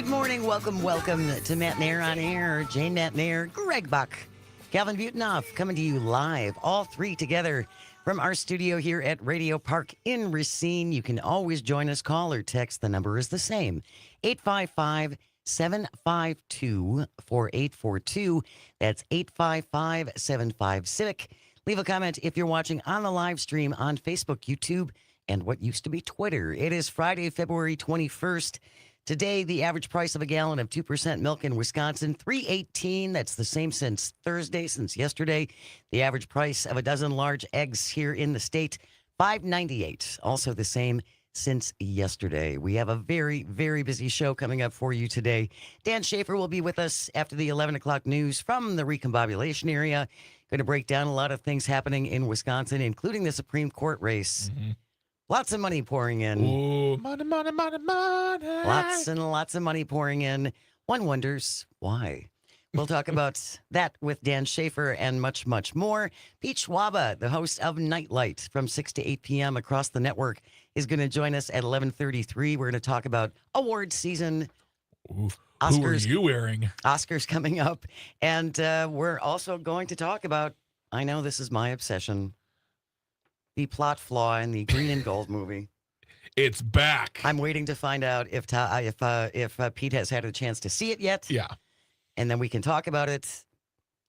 morning. Welcome to Matenaer On Air. Jane Matenaer, Greg Bach, Calvin Butenoff coming to you live, all three together from our studio here at Radio Park in Racine. You can always join us. Call or text. The number is the same, 855-752-4842. That's 855-75-CIVIC. Leave a comment if you're watching on the live stream on Facebook, YouTube, and what used to be Twitter. It is Friday, February 21st. Today, the average price of a gallon of 2% milk in Wisconsin, $3.18. That's the same since Thursday, since yesterday. The average price of a dozen large eggs here in the state, $5.98. Also the same since yesterday. We have a very, very busy show coming up for you today. Dan Shafer will be with us after the 11 o'clock news from the Recombobulation area. Going to break down a lot of things happening in Wisconsin, including the Supreme Court race. Mm-hmm. Lots of money pouring in. Ooh, money, money, money, money. Lots and lots of money pouring in. One wonders why. We'll talk about that with Dan Shafer and much, much more. Pete Schwaba, the host of Nite Lite from 6 to 8 p.m. across the network, is going to join us at 11:33. We're going to talk about awards season. Ooh, Oscars, who are you wearing? Oscars coming up. And we're also going to talk about, I know this is my obsession, the plot flaw in the Green and Gold movie. It's back. I'm waiting to find out if Pete has had a chance to see it yet. Yeah. And then we can talk about it.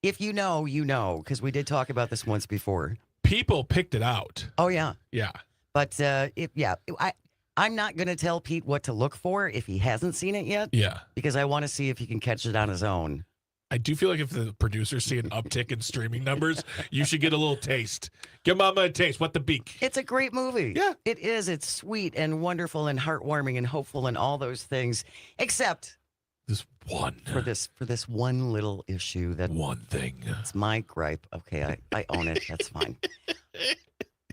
If you know, you know, because we did talk about this once before. People picked it out. Oh, yeah. Yeah. But, I'm not going to tell Pete what to look for if he hasn't seen it yet. Yeah. Because I want to see if he can catch it on his own. I do feel like if the producers see an uptick in streaming numbers, you should get a little taste. Give Mama a taste. What the beak? It's a great movie. Yeah. It is. It's sweet and wonderful and heartwarming and hopeful and all those things. Except this one. For this one little issue. That one thing. It's my gripe. Okay, I own it. That's fine.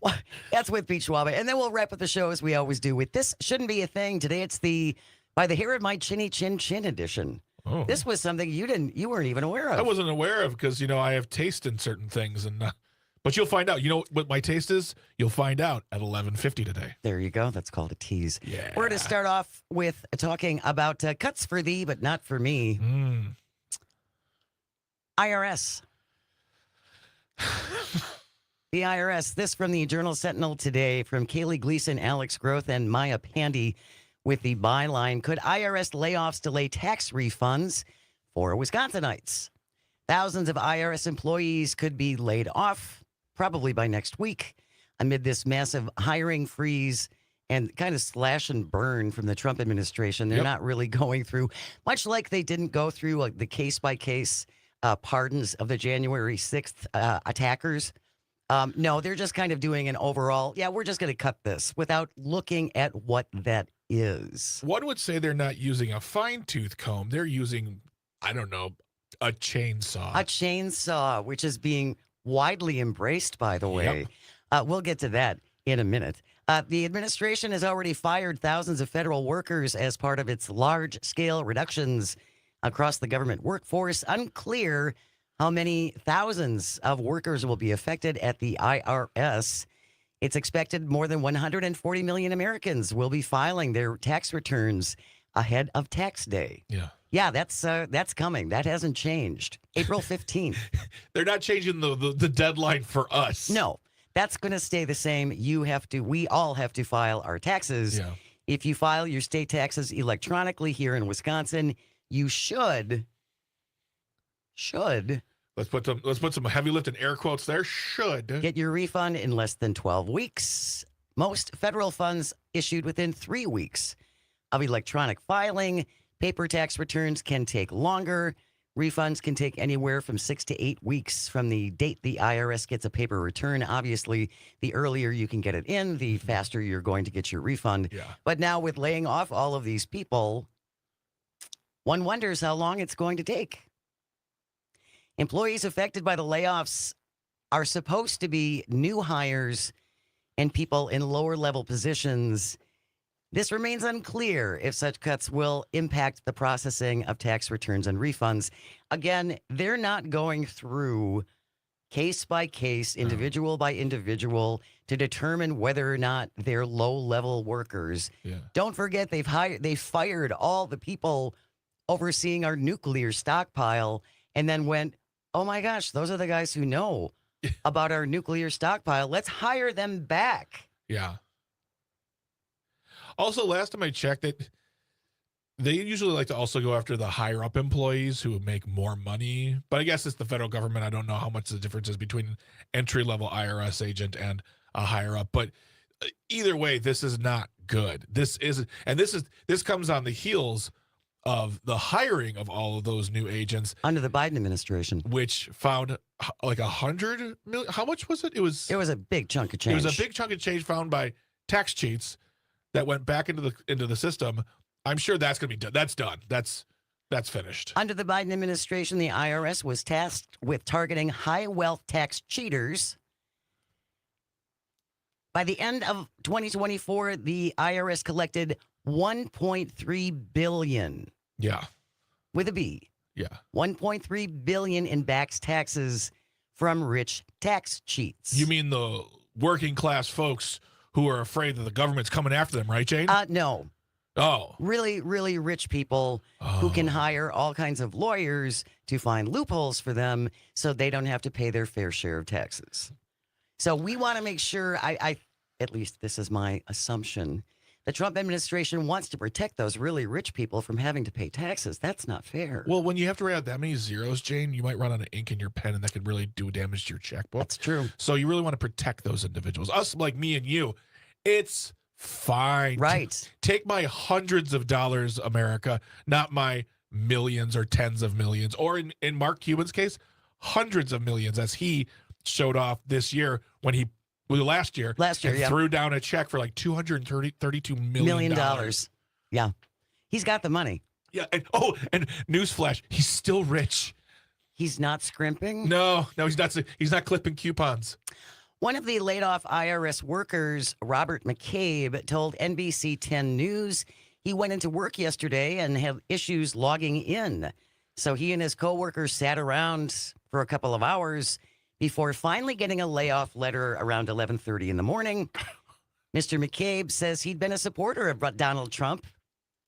Well, that's with Pete Schwaba. And then we'll wrap up the show as we always do with This Shouldn't Be a Thing. Today it's the By the Hair of My Chinny Chin Chin edition. Oh. This was something you weren't even aware of. I wasn't aware of because, I have taste in certain things. But you'll find out. You know what my taste is? You'll find out at 11:50 today. There you go. That's called a tease. Yeah. We're going to start off with talking about cuts for thee, but not for me. IRS. The IRS. This from the Journal Sentinel today from Kaylee Gleason, Alex Groth, and Maya Pandy. With the byline, could IRS layoffs delay tax refunds for Wisconsinites? Thousands of IRS employees could be laid off probably by next week amid this massive hiring freeze and kind of slash and burn from the Trump administration. They're not really going through, much like they didn't go through the case-by-case pardons of the January 6th attackers. No, they're just kind of doing an overall, we're just going to cut this without looking at what that is. One would say they're not using a fine-tooth comb. They're using, I don't know, a chainsaw. A chainsaw, which is being widely embraced, by the way. Yep. We'll get to that in a minute. The administration has already fired thousands of federal workers as part of its large-scale reductions across the government workforce. Unclear how many thousands of workers will be affected at the IRS. It's expected more than 140 million Americans will be filing their tax returns ahead of tax day. Yeah, that's coming. That hasn't changed. April 15th. They're not changing the deadline for us. No, that's going to stay the same. We all have to file our taxes. Yeah. If you file your state taxes electronically here in Wisconsin, you should. Let's put some heavy lift in air quotes there. Should get your refund in less than 12 weeks. Most federal funds issued within 3 weeks of electronic filing. Paper tax returns can take longer. Refunds can take anywhere from 6 to 8 weeks from the date the IRS gets a paper return. Obviously, the earlier you can get it in, the faster you're going to get your refund. Yeah. But now with laying off all of these people, one wonders how long it's going to take. Employees affected by the layoffs are supposed to be new hires and people in lower level positions. This remains unclear if such cuts will impact the processing of tax returns and refunds. Again, they're not going through case by case, individual by individual to determine whether or not they're low level workers. Yeah. Don't forget they've fired all the people overseeing our nuclear stockpile and then went, oh my gosh, those are the guys who know about our nuclear stockpile. Let's hire them back. Yeah. Also, last time I checked, they usually like to also go after the higher up employees who make more money. But I guess it's the federal government. I don't know how much the difference is between entry level IRS agent and a higher up. But either way, this is not good. This comes on the heels of the hiring of all of those new agents under the Biden administration, which found like 100 million. How much was it? It was a big chunk of change. It was a big chunk of change found by tax cheats that went back into the system. I'm sure that's going to be done. That's done. That's finished. Under the Biden administration, the IRS was tasked with targeting high wealth tax cheaters. By the end of 2024, the IRS collected $1.3 billion. Yeah. With a B. Yeah. $1.3 billion in Bach's taxes from rich tax cheats. You mean the working class folks who are afraid that the government's coming after them, right, Jane? No. Oh. Really, really rich people who can hire all kinds of lawyers to find loopholes for them so they don't have to pay their fair share of taxes. So we want to make sure, I at least this is my assumption, the Trump administration wants to protect those really rich people from having to pay taxes. That's not fair. Well, when you have to write out that many zeros, Jane, you might run out of ink in your pen, and that could really do damage to your checkbook. That's true. So you really want to protect those individuals. Us, like me and you, it's fine. Right. Take my hundreds of dollars, America, not my millions or tens of millions, or in Mark Cuban's case, hundreds of millions, as he showed off this year last year, yeah. Threw down a check for like $232 million. Yeah. He's got the money. Yeah. And newsflash, he's still rich. He's not scrimping? No, he's not clipping coupons. One of the laid off IRS workers, Robert McCabe, told NBC 10 News he went into work yesterday and had issues logging in. So he and his coworkers sat around for a couple of hours before finally getting a layoff letter around 11:30 in the morning. Mr. McCabe says he'd been a supporter of Donald Trump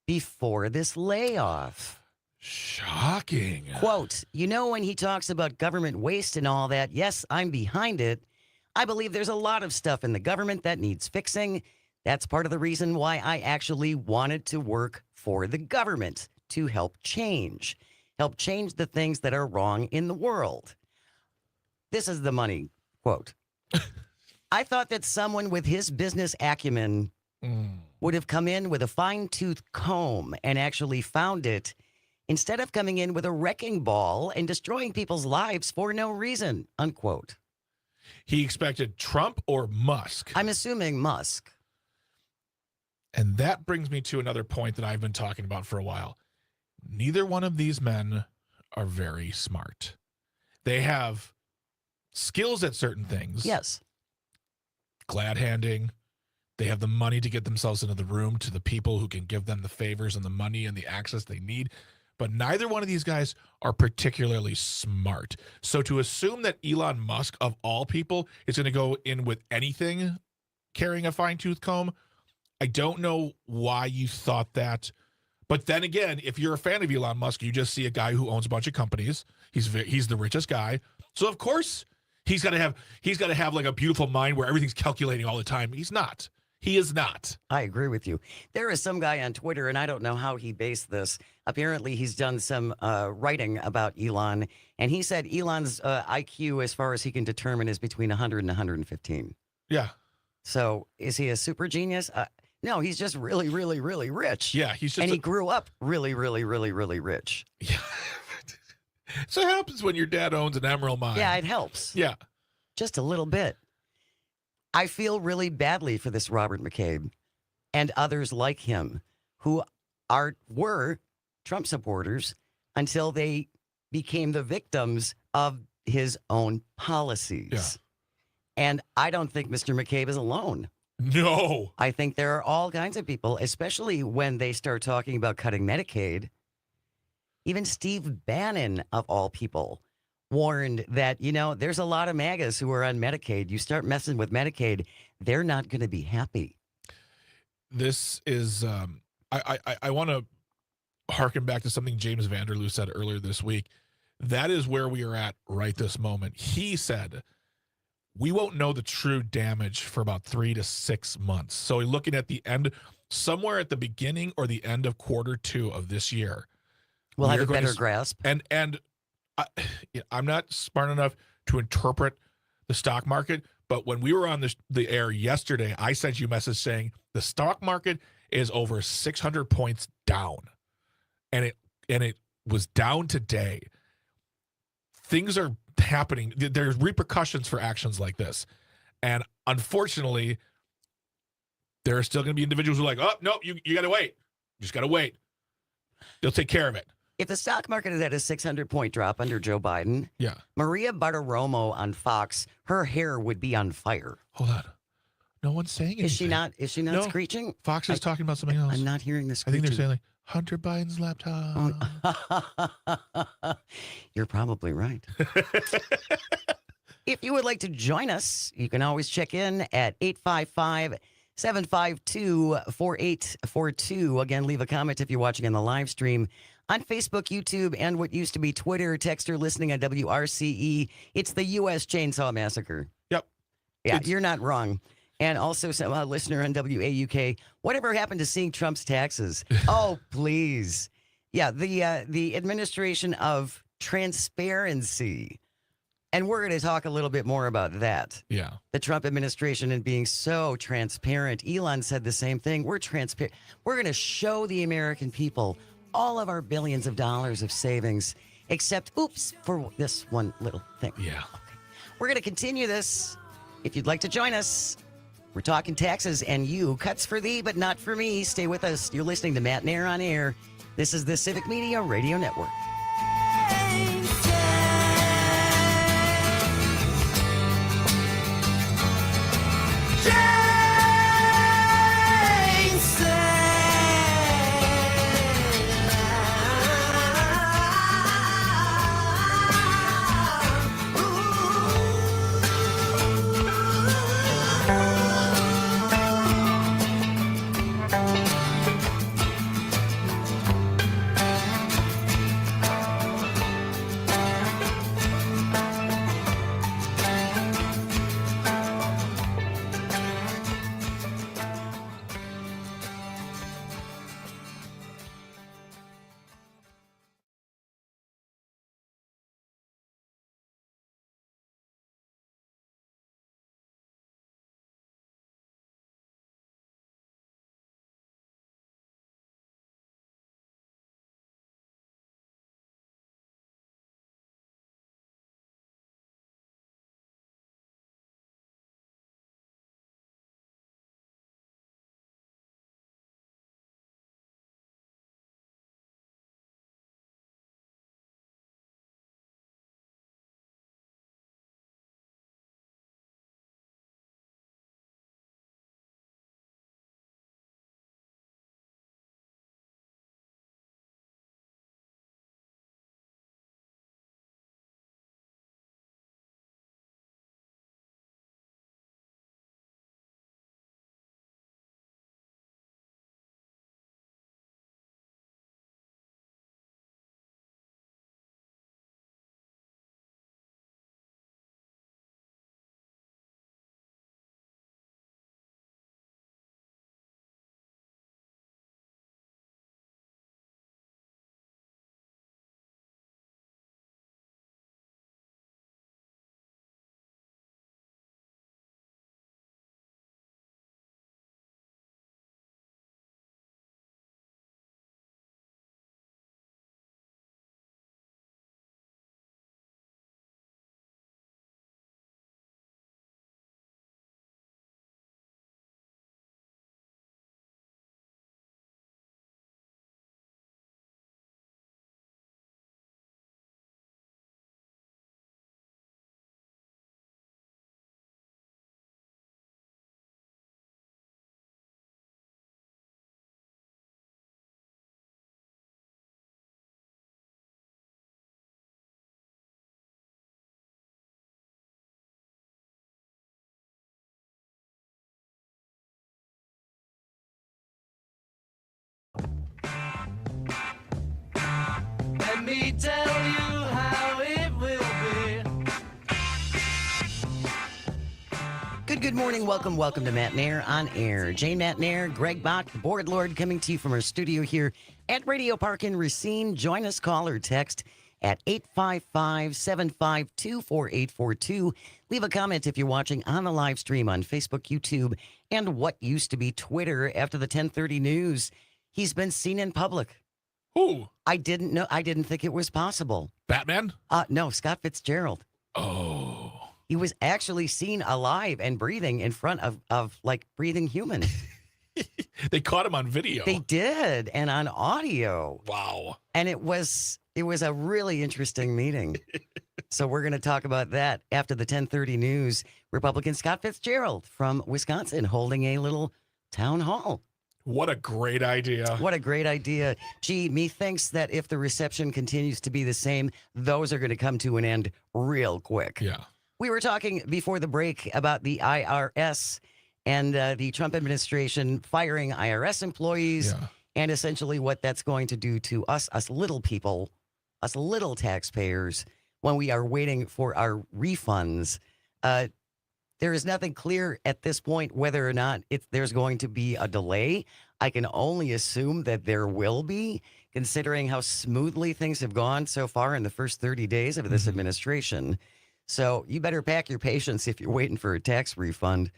before this layoff. Shocking. Quote, when he talks about government waste and all that, yes, I'm behind it. I believe there's a lot of stuff in the government that needs fixing. That's part of the reason why I actually wanted to work for the government, to help change the things that are wrong in the world. This is the money quote. I thought that someone with his business acumen would have come in with a fine-tooth comb and actually found it, instead of coming in with a wrecking ball and destroying people's lives for no reason, unquote. He expected Trump or Musk? I'm assuming Musk. And that brings me to another point that I've been talking about for a while. Neither one of these men are very smart. They have skills at certain things. Yes. Glad handing. They have the money to get themselves into the room to the people who can give them the favors and the money and the access they need. But neither one of these guys are particularly smart. So to assume that Elon Musk, of all people, is going to go in with anything carrying a fine-tooth comb, I don't know why you thought that. But then again, if you're a fan of Elon Musk, you just see a guy who owns a bunch of companies. He's the richest guy. So of course he's got to have like a beautiful mind where everything's calculating all the time. He's not. He is not. I agree with you. There is some guy on Twitter, and I don't know how he based this. Apparently, he's done some writing about Elon, and he said Elon's IQ, as far as he can determine, is between 100 and 115. Yeah. So is he a super genius? No, he's just really, really, really rich. Yeah, he's just. And he grew up really, really, really, really rich. Yeah. So it happens when your dad owns an emerald mine. Yeah, it helps. Yeah. Just a little bit. I feel really badly for this Robert McCabe and others like him who were Trump supporters until they became the victims of his own policies. Yeah. And I don't think Mr. McCabe is alone. No. I think there are all kinds of people, especially when they start talking about cutting Medicaid. Even Steve Bannon, of all people, warned that, there's a lot of MAGAs who are on Medicaid. You start messing with Medicaid, they're not going to be happy. This is, I want to harken back to something James Vanderloo said earlier this week. That is where we are at right this moment. He said, we won't know the true damage for about 3 to 6 months. So we're looking at the end, somewhere at the beginning or the end of Q2 of this year. We'll have a better grasp. And I'm not smart enough to interpret the stock market, but when we were on the air yesterday, I sent you a message saying the stock market is over 600 points down. And it was down today. Things are happening. There's repercussions for actions like this. And unfortunately, there are still going to be individuals who are like, oh, no, you got to wait. You just got to wait. They'll take care of it. If the stock market is at a 600-point drop under Joe Biden, yeah, Maria Bartiromo on Fox, her hair would be on fire. Hold on. No one's saying anything. Is she not screeching? Fox is talking about something else. I'm not hearing the screeching. I think they're saying like, Hunter Biden's laptop. You're probably right. If you would like to join us, you can always check in at 855-752-4842. Again, leave a comment if you're watching on the live stream on Facebook, YouTube, and what used to be Twitter. Text or listening on WRCE. It's the U.S. Chainsaw Massacre. Yep. Yeah, you're not wrong. And also some listener on WAUK. Whatever happened to seeing Trump's taxes? Oh, please. Yeah, the administration of transparency. And we're going to talk a little bit more about that. Yeah. The Trump administration and being so transparent. Elon said the same thing. We're transparent. We're going to show the American people all of our billions of dollars of savings, except, oops, for this one little thing. Yeah. Okay. We're going to continue this. If you'd like to join us, we're talking taxes and you. Cuts for thee, but not for me. Stay with us. You're listening to Matenaer On Air. This is the Civic Media Radio Network. Good morning. Welcome to Matenaer On Air. Jane Matenaer, Greg Bach, the board lord, coming to you from our studio here at Radio Park in Racine. Join us, call or text at 855-752-4842. Leave a comment if you're watching on the live stream on Facebook, YouTube, and what used to be Twitter after the 10:30 news. He's been seen in public. Who? I didn't think it was possible. Batman? No, Scott Fitzgerald. Oh. He was actually seen alive and breathing in front of like breathing human. They caught him on video. They did, and on audio. Wow. And it was a really interesting meeting. So we're going to talk about that after the 10:30 news. Republican Scott Fitzgerald from Wisconsin holding a little town hall. What a great idea. What a great idea. Gee, methinks that if the reception continues to be the same, those are going to come to an end real quick. Yeah. We were talking before the break about the IRS and the Trump administration firing IRS employees and essentially what that's going to do to us little people, us little taxpayers, when we are waiting for our refunds. There is nothing clear at this point whether or not there's going to be a delay. I can only assume that there will be, considering how smoothly things have gone so far in the first 30 days of this administration. So you better pack your patience if you're waiting for a tax refund.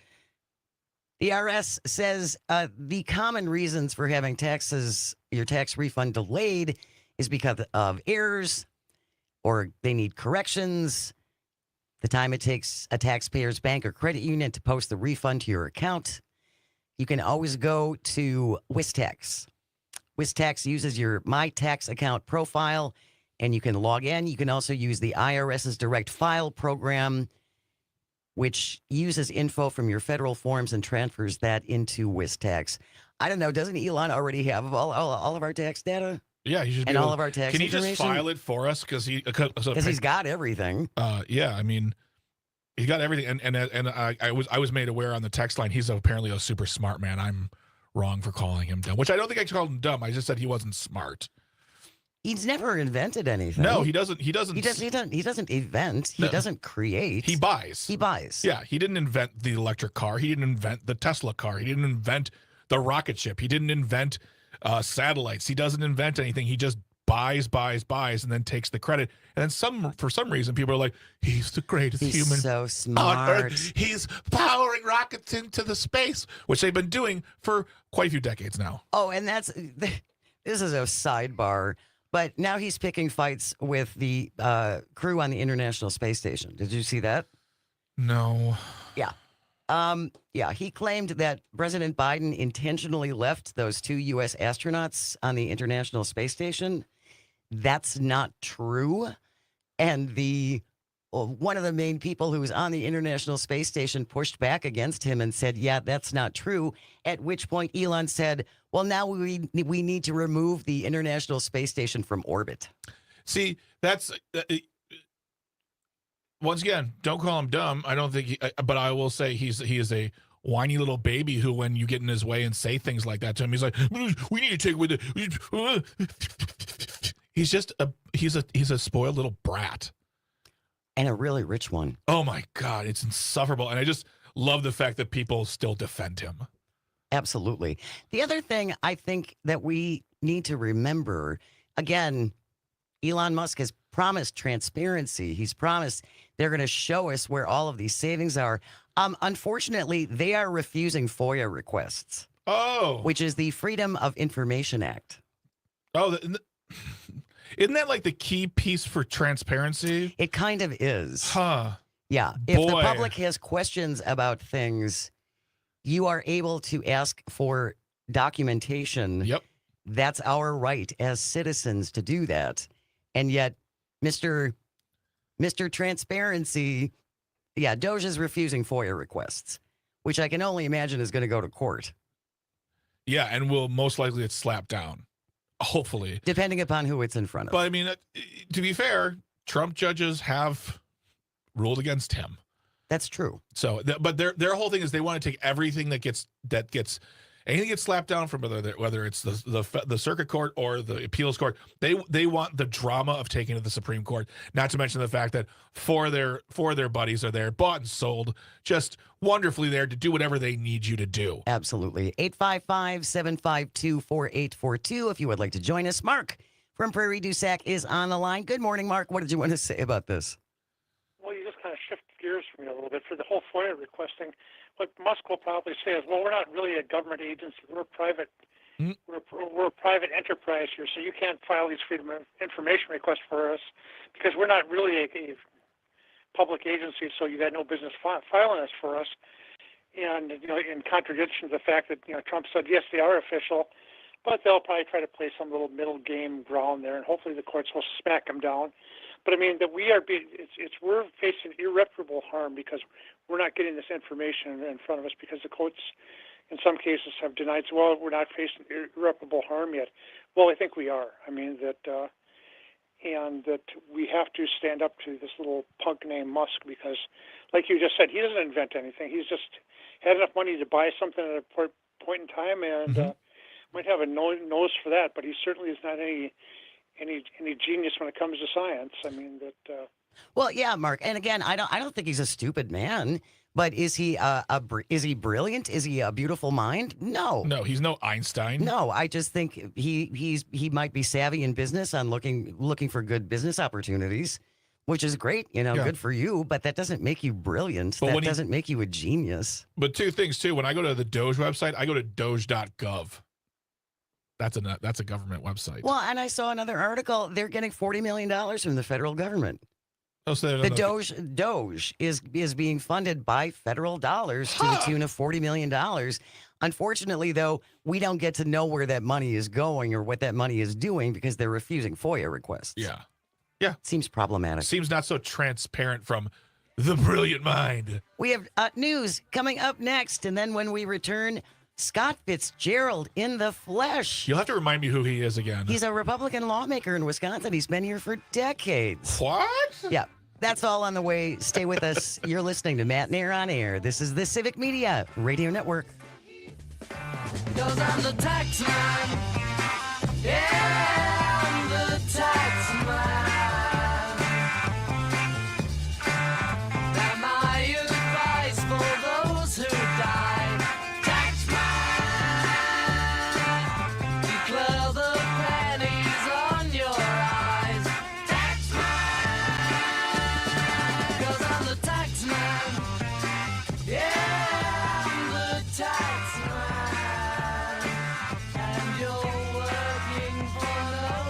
The IRS says the common reasons for having your tax refund delayed is because of errors, or they need corrections, the time it takes a taxpayer's bank or credit union to post the refund to your account. You can always go to WisTax. WisTax uses your My Tax Account profile, and you can log in. You can also use the IRS's Direct File program, which uses info from your federal forms and transfers that into WisTax. I don't know. Doesn't Elon already have all of our tax data? Yeah, he should and be all of our tax Can he information? just file it for us? Because he's got everything. Yeah, I mean, he's got everything. And I was made aware on the text line. He's apparently a super smart man. I'm wrong for calling him dumb, which I don't think I called him dumb. I just said he wasn't smart. He's never invented anything. No, he doesn't. He doesn't invent. He doesn't create. He buys. Yeah, he didn't invent the electric car. He didn't invent the Tesla car. He didn't invent the rocket ship. He didn't invent satellites. He doesn't invent anything. He just buys, and then takes the credit. And then for some reason, people are like, he's the greatest human so smart on Earth. He's powering rockets into the space, which they've been doing for quite a few decades now. Oh, and this is a sidebar. But now he's picking fights with the crew on the International Space Station. Did you see that? No. Yeah. He claimed that President Biden intentionally left those 2 U.S. astronauts on the International Space Station. That's not true. And one of the main people who was on the International Space Station pushed back against him and said, yeah, that's not true. At which point Elon said, well, now we need to remove the International Space Station from orbit. See, that's once again, don't call him dumb. I don't think, but I will say he is a whiny little baby who, when you get in his way and say things like that to him, he's like, we need to take with it. He's a spoiled little brat. And a really rich one. Oh my God, it's insufferable. And I just love the fact that people still defend him. Absolutely. The other thing I think that we need to remember, again, Elon Musk has promised transparency. He's promised they're going to show us where all of these savings are. Unfortunately, they are refusing FOIA requests. Oh. Which is the Freedom of Information Act. Oh, isn't that like the key piece for transparency? It kind of is. Huh. Yeah. If the public has questions about things, you are able to ask for documentation. Yep. That's our right as citizens to do that. And yet, Mr. Transparency, Doge is refusing FOIA requests, which I can only imagine is going to go to court. Yeah, and will most likely get slapped down. Hopefully. Depending upon who it's in front of. But I mean, to be fair, Trump judges have ruled against him. That's true. So, but their whole thing is they want to take everything that gets Anything gets slapped down from whether it's the circuit court or the appeals court, they want the drama of taking it to the Supreme Court. Not to mention the fact that four of their buddies are there, bought and sold, just wonderfully there to do whatever they need you to do. Absolutely. 855-752-4842 if you would like to join us. Mark from Prairie du Sac is on the line. Good morning, Mark. What did you want to say about this? Well, you just kind of shift gears for me a little bit. For the whole FOIA requesting, what Musk will probably say is, well, we're not really a government agency. We're private. We're a private enterprise here, so you can't file these freedom of information requests for us because we're not really a public agency, so you got no business filing this for us. And, in contradiction to the fact that, Trump said, yes, they are official, but they'll probably try to play some little middle game ground there, and hopefully the courts will smack them down. But I mean that we're facing irreparable harm because we're not getting this information in front of us because the courts, in some cases, have denied. Well, we're not facing irreparable harm yet. Well, I think we are. I mean and that we have to stand up to this little punk named Musk because, like you just said, he doesn't invent anything. He's just had enough money to buy something at a point in time and might have a nose for that, but he certainly is not any genius when it comes to science. I mean that. Well, yeah, Mark. And again, I don't think he's a stupid man. But is he is he brilliant? Is he a beautiful mind? No. No, he's no Einstein. No, I just think he might be savvy in business on looking for good business opportunities, which is great. Good for you. But that doesn't make you brilliant. That doesn't make you a genius. But two things too. When I go to the Doge website, I go to doge.gov. That's a government website. Well, and I saw another article. They're getting $40 million from the federal government. Oh, so the Doge is being funded by federal dollars to the tune of $40 million. Unfortunately, though, we don't get to know where that money is going or what that money is doing because they're refusing FOIA requests. Yeah. Seems problematic. Seems not so transparent from the brilliant mind. We have news coming up next, and then when we return, Scott Fitzgerald in the flesh. You'll have to remind me who he is again. He's a Republican lawmaker in Wisconsin. He's been here for decades. What? Yeah, that's all on the way. Stay with us. You're listening to Matenaer On Air. This is the Civic Media Radio Network. 'Cause I'm the tax man. Yeah, I'm the tax man. Am I advice for those who die? Declare the pennies on your eyes. Tax man. 'Cause I'm the tax man. Yeah, I'm the tax man. And you're working for no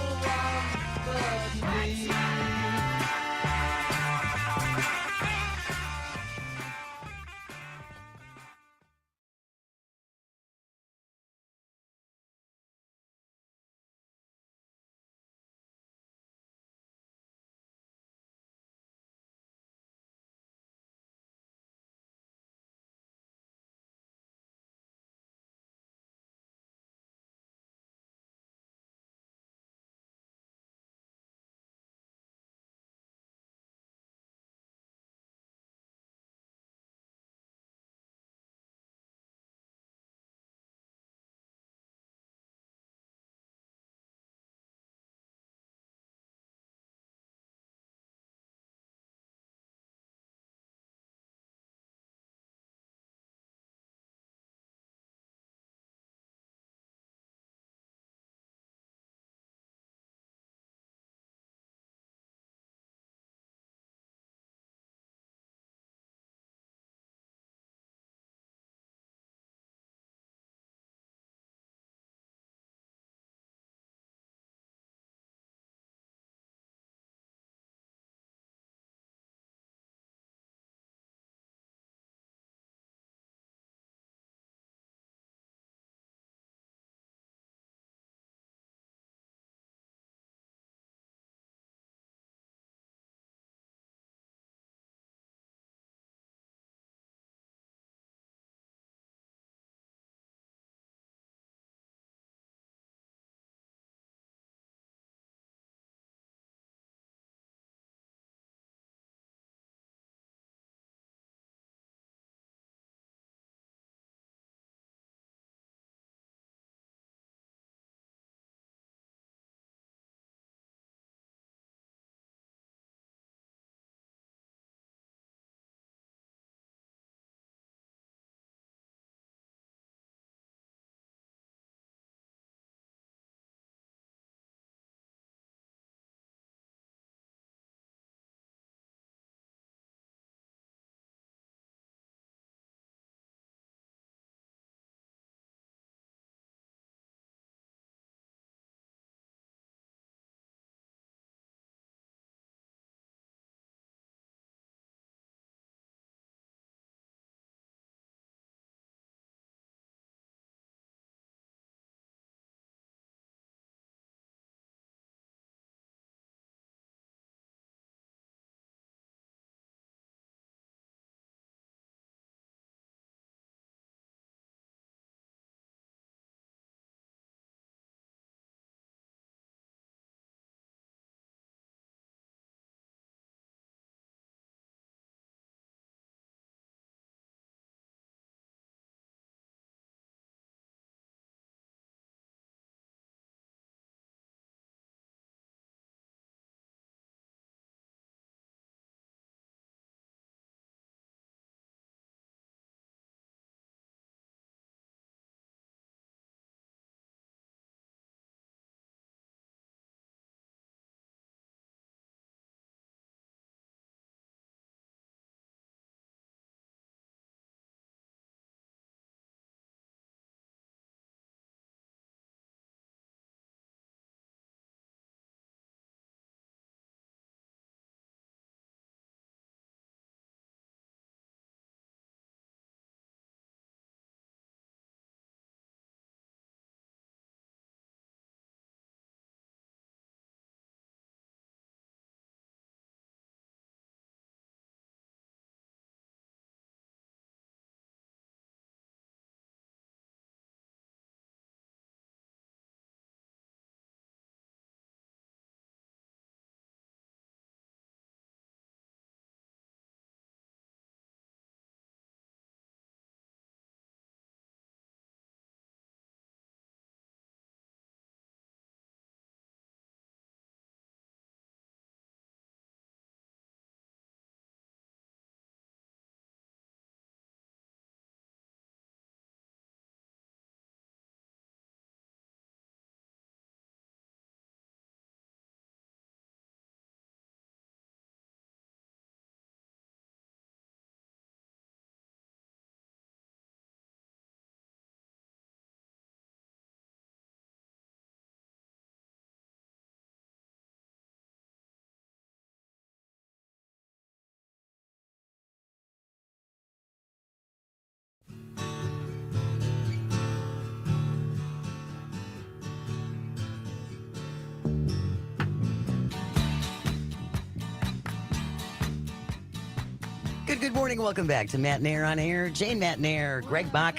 Good morning. Welcome back to Matenaer On Air. Jane Matenaer, Greg Bach,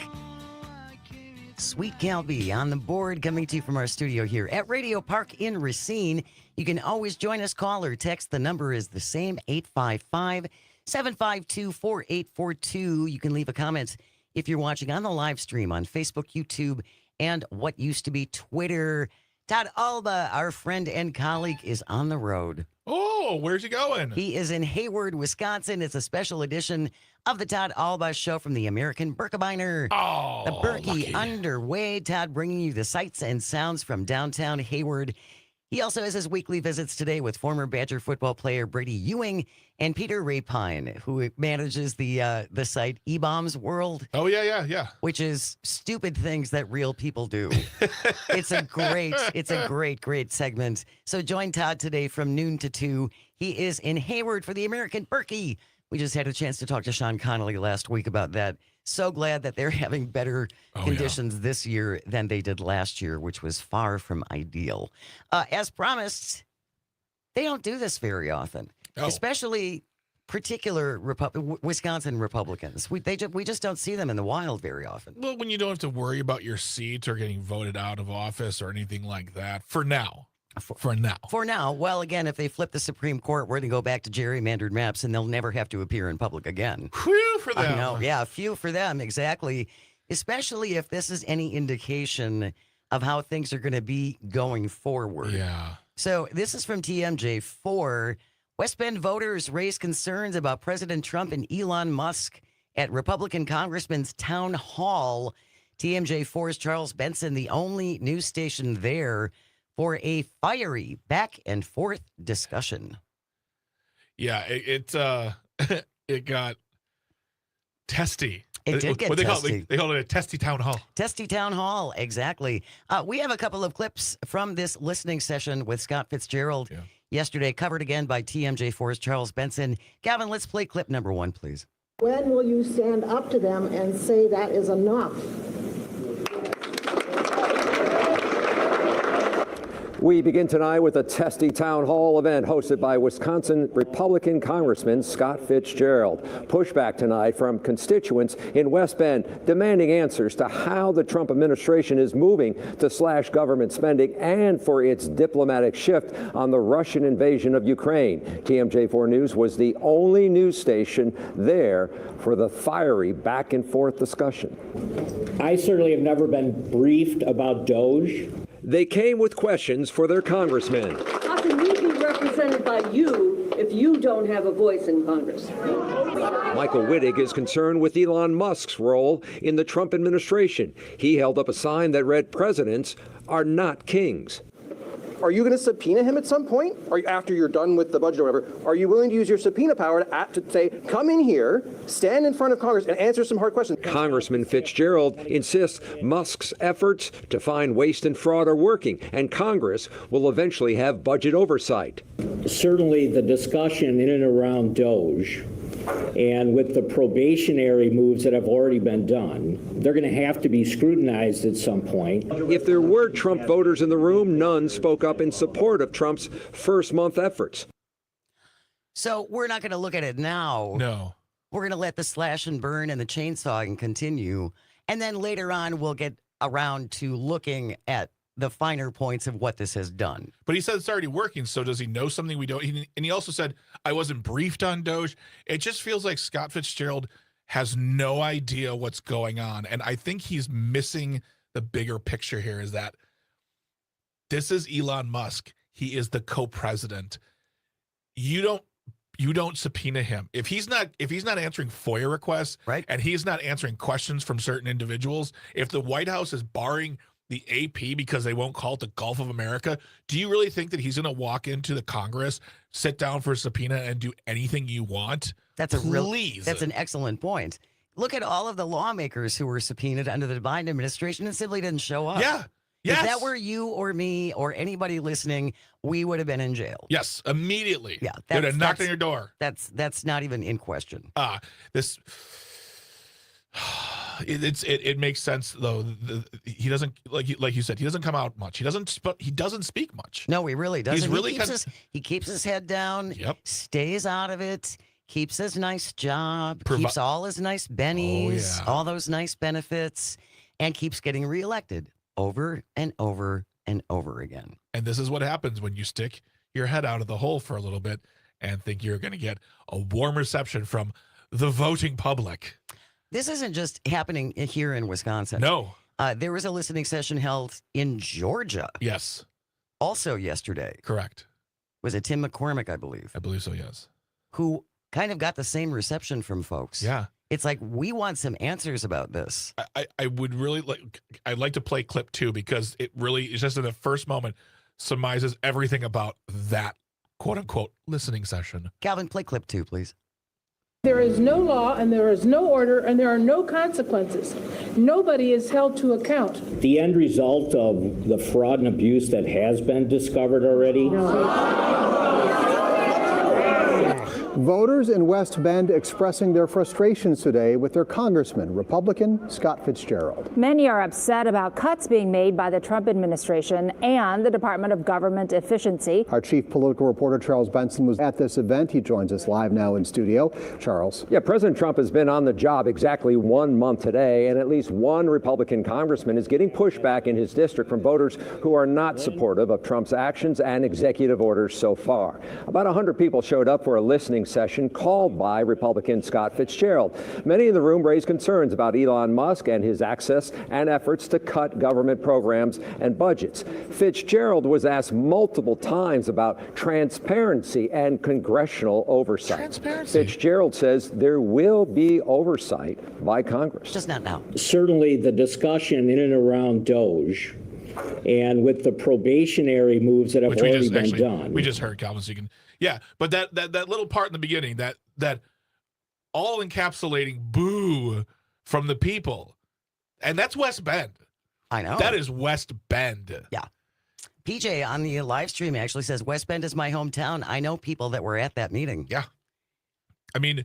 Sweet Calby on the board, coming to you from our studio here at Radio Park in Racine. You can always join us, call or text. The number is the same, 855-752-4842. You can leave a comment if you're watching on the live stream on Facebook, YouTube, and what used to be Twitter. Todd Alba, our friend and colleague, is on the road. Oh, where's he going? He is in Hayward, Wisconsin. It's a special edition of the Todd Alba Show from the American Birkebeiner. Oh, The Berkey lucky. underway. Todd bringing you the sights and sounds from downtown Hayward. He also has his weekly visits today with former Badger football player Brady Ewing and Peter Rapine, who manages the site eBombs World, Oh, yeah. which is stupid things that real people do. It's a great segment. So join Todd today from noon to 2. He is in Hayward for the American Berkey. We just had a chance to talk to Sean Connolly last week about that. So glad that they're having better conditions this year than they did last year, which was far from ideal. As promised, they don't do this very often, especially particular Wisconsin Republicans. We just don't see them in the wild very often. Well, when you don't have to worry about your seat or getting voted out of office or anything like that, for now. For now. Well, again, if they flip the Supreme Court, we're going to go back to gerrymandered maps, and they'll never have to appear in public again. Whew for them. I know, yeah, few for them, exactly. Especially if this is any indication of how things are going to be going forward. Yeah. So this is from TMJ4. West Bend voters raise concerns about President Trump and Elon Musk at Republican Congressman's town hall. TMJ4's Charles Benson, the only news station there, for a fiery back and forth discussion. Yeah, it got testy. It did get what testy. They call it a testy town hall. Testy town hall, exactly. We have a couple of clips from this listening session with Scott Fitzgerald yesterday, covered again by TMJ4's Charles Benson. Gavin, let's play clip number 1, please. When will you stand up to them and say that is enough? We begin tonight with a testy town hall event hosted by Wisconsin Republican Congressman Scott Fitzgerald. Pushback tonight from constituents in West Bend demanding answers to how the Trump administration is moving to slash government spending and for its diplomatic shift on the Russian invasion of Ukraine. TMJ4 News was the only news station there for the fiery back and forth discussion. I certainly have never been briefed about Doge. They came with questions for their congressmen. How can we be represented by you if you don't have a voice in Congress? Michael Wittig is concerned with Elon Musk's role in the Trump administration. He held up a sign that read, "Presidents are not kings." Are you going to subpoena him at some point? Or after you're done with the budget or whatever, are you willing to use your subpoena power to say, come in here, stand in front of Congress, and answer some hard questions? Congressman Fitzgerald insists Musk's efforts to find waste and fraud are working, and Congress will eventually have budget oversight. Certainly the discussion in and around Doge, and with the probationary moves that have already been done, they're going to have to be scrutinized at some point. If there were Trump voters in the room, none spoke up in support of Trump's first-month efforts. So we're not going to look at it now. No. We're going to let the slash and burn and the chainsawing continue. And then later on, we'll get around to looking at the finer points of what this has done. But he said it's already working, so does he know something we don't? And he also said, I wasn't briefed on Doge. It just feels like Scott Fitzgerald has no idea what's going on. And I think he's missing the bigger picture here, is that this is Elon Musk. He is the co-president. You don't subpoena him. If he's not answering FOIA requests, right, and he's not answering questions from certain individuals, if the White House is barring the AP because they won't call it the Gulf of America, do you really think that he's going to walk into the Congress, sit down for a subpoena, and do anything you want? That's an excellent point. Look at all of the lawmakers who were subpoenaed under the Biden administration and simply didn't show up. Yeah. Yes. If that were you or me or anybody listening, we would have been in jail. Yes, immediately. Yeah, they would have knocked on your door. That's not even in question. It makes sense though. He doesn't, like you said, he doesn't come out much. He doesn't speak much. No, he really doesn't. He's really he keeps his head down. Yep. Stays out of it. keeps his nice job, keeps all his nice bennies, all those nice benefits, and keeps getting reelected over and over and over again. And this is what happens when you stick your head out of the hole for a little bit and think you're going to get a warm reception from the voting public. This isn't just happening here in Wisconsin. No. There was a listening session held in Georgia. Yes. Also yesterday. Correct. Was it Tim McCormick, I believe? I believe so, yes. Who kind of got the same reception from folks. Yeah. It's like, we want some answers about this. I would really like, I'd like to play clip 2 because it really is just in the first moment surmises everything about that quote unquote listening session. Calvin, play clip 2, please. There is no law and there is no order and there are no consequences. Nobody is held to account. The end result of the fraud and abuse that has been discovered already. Voters in West Bend expressing their frustrations today with their congressman, Republican Scott Fitzgerald. Many are upset about cuts being made by the Trump administration and the Department of Government Efficiency. Our chief political reporter, Charles Benson, was at this event. He joins us live now in studio. Charles. Yeah, President Trump has been on the job exactly 1 month today, and at least one Republican congressman is getting pushback in his district from voters who are not supportive of Trump's actions and executive orders so far. About 100 people showed up for a listening session called by Republican Scott Fitzgerald. Many in the room raised concerns about Elon Musk and his access and efforts to cut government programs and budgets. Fitzgerald was asked multiple times about transparency and congressional oversight. Fitzgerald says there will be oversight by Congress. Just not now. Certainly the discussion in and around DOJ and with the probationary moves that have already been done. We just heard, Calvin, so you can, yeah, but that little part in the beginning, that all encapsulating boo from the people, and that's West Bend. I know. That is West Bend. Yeah. PJ on the live stream actually says, West Bend is my hometown. I know people that were at that meeting. Yeah. I mean,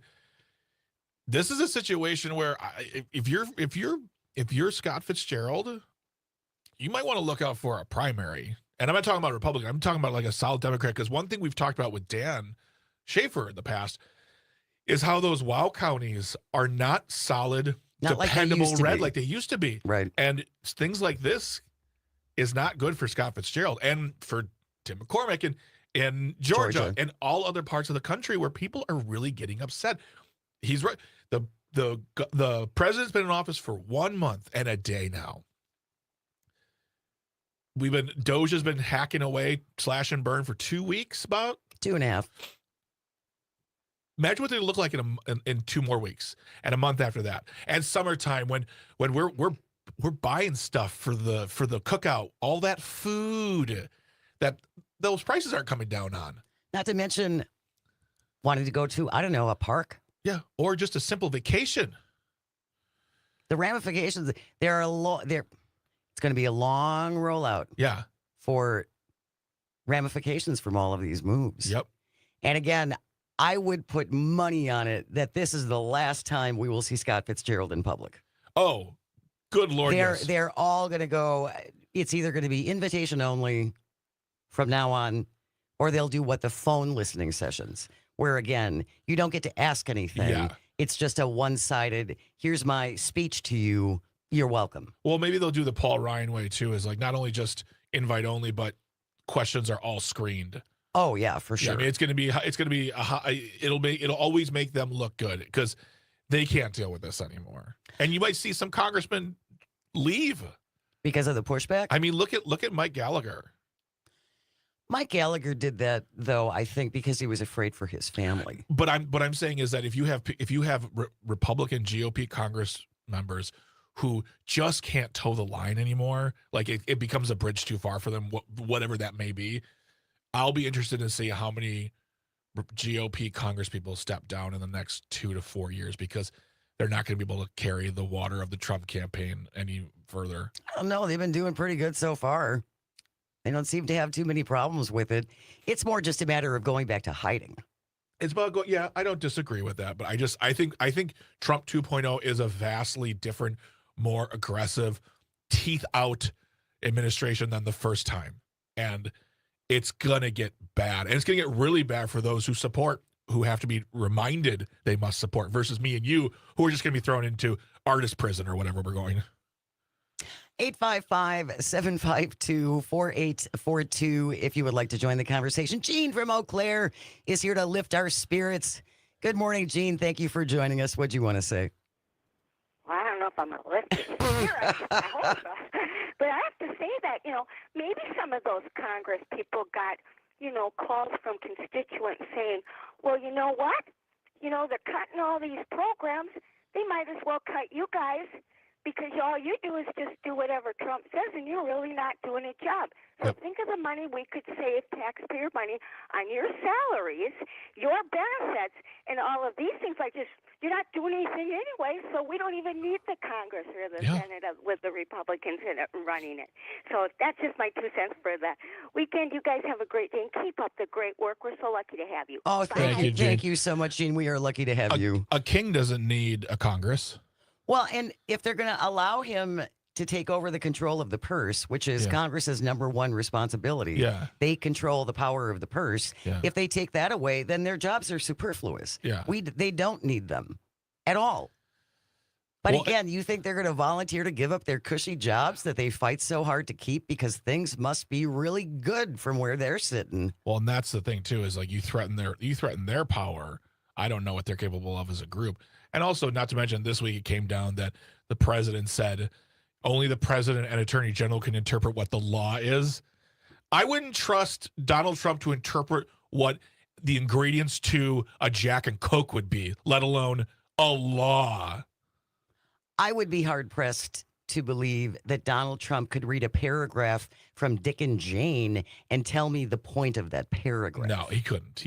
this is a situation where if you're Scott Fitzgerald, you might want to look out for a primary. And I'm not talking about Republican. I'm talking about like a solid Democrat. Because one thing we've talked about with Dan Shafer in the past is how those WOW counties are not solid, not dependable like red like they used to be. Right. And things like this is not good for Scott Fitzgerald and for Tim McCormick in Georgia and all other parts of the country where people are really getting upset. He's right. The president's been in office for 1 month and a day now. DOJ has been hacking away, slash and burn for 2 weeks, about 2.5. Imagine what they look like in 2 more weeks and a month after that. And summertime when we're buying stuff for the cookout, all that food that those prices aren't coming down on. Not to mention wanting to go to, I don't know, a park. Yeah, or just a simple vacation. The ramifications, it's going to be a long rollout. Yeah. For ramifications from all of these moves. Yep. And again, I would put money on it that this is the last time we will see Scott Fitzgerald in public. Oh, good Lord. They're all going to go, it's either going to be invitation only from now on, or they'll do the phone listening sessions, where again, you don't get to ask anything. Yeah. It's just a one-sided, here's my speech to you. You're welcome. Well, maybe they'll do the Paul Ryan way too, is like not only just invite only, but questions are all screened. Oh yeah, for sure. Yeah, I mean, it'll always make them look good because they can't deal with this anymore. And you might see some congressmen leave because of the pushback. I mean, look at Mike Gallagher. Mike Gallagher did that though, I think, because he was afraid for his family. But I'm saying is that if you have Republican GOP Congress members who just can't toe the line anymore, like it becomes a bridge too far for them, whatever that may be, I'll be interested to see how many GOP Congress people step down in the next 2 to 4 years because they're not going to be able to carry the water of the Trump campaign any further. I don't know. They've been doing pretty good so far. They don't seem to have too many problems with it. It's more just a matter of going back to hiding. It's about yeah, I don't disagree with that, but I think Trump 2.0 is a vastly different, more aggressive, teeth out administration than the first time. And it's going to get bad. And it's going to get really bad for those who support who have to be reminded they must support versus me and you who are just going to be thrown into artist prison or whatever we're going. 855-752-4842 if you would like to join the conversation. Jean from Eau Claire is here to lift our spirits. Good morning, Jean. Thank you for joining us. What do you want to say? Well, I don't know if I'm going to lift your spirits. I hope so. But I have to say that, maybe some of those Congress people got, calls from constituents saying, well, you know what? They're cutting all these programs. They might as well cut you guys because all you do is just do whatever Trump says and you're really not doing a job. So think of the money we could save, taxpayer money, on your salaries, your benefits, and all of these things like this. You're not doing anything anyway, so we don't even need the Congress or the Senate with the Republicans in it running it. So that's just my 2 cents for the weekend. You guys have a great day and keep up the great work. We're so lucky to have you. Oh, Thank you, Jean. Thank you so much, Jean. We are lucky to have you. A king doesn't need a Congress. Well, and if they're going to allow him to take over the control of the purse, which is Congress's number one responsibility, they control the power of the purse. If they take that away, then their jobs are superfluous. They don't need them at all. But again, you think they're going to volunteer to give up their cushy jobs that they fight so hard to keep because things must be really good from where they're sitting? Well, and that's the thing too, is like you threaten their power. I don't know what they're capable of as a group. And also, not to mention, this week it came down that the president said only the president and attorney general can interpret what the law is. I wouldn't trust Donald Trump to interpret what the ingredients to a Jack and Coke would be, let alone a law. I would be hard-pressed to believe that Donald Trump could read a paragraph from Dick and Jane and tell me the point of that paragraph. No, he couldn't.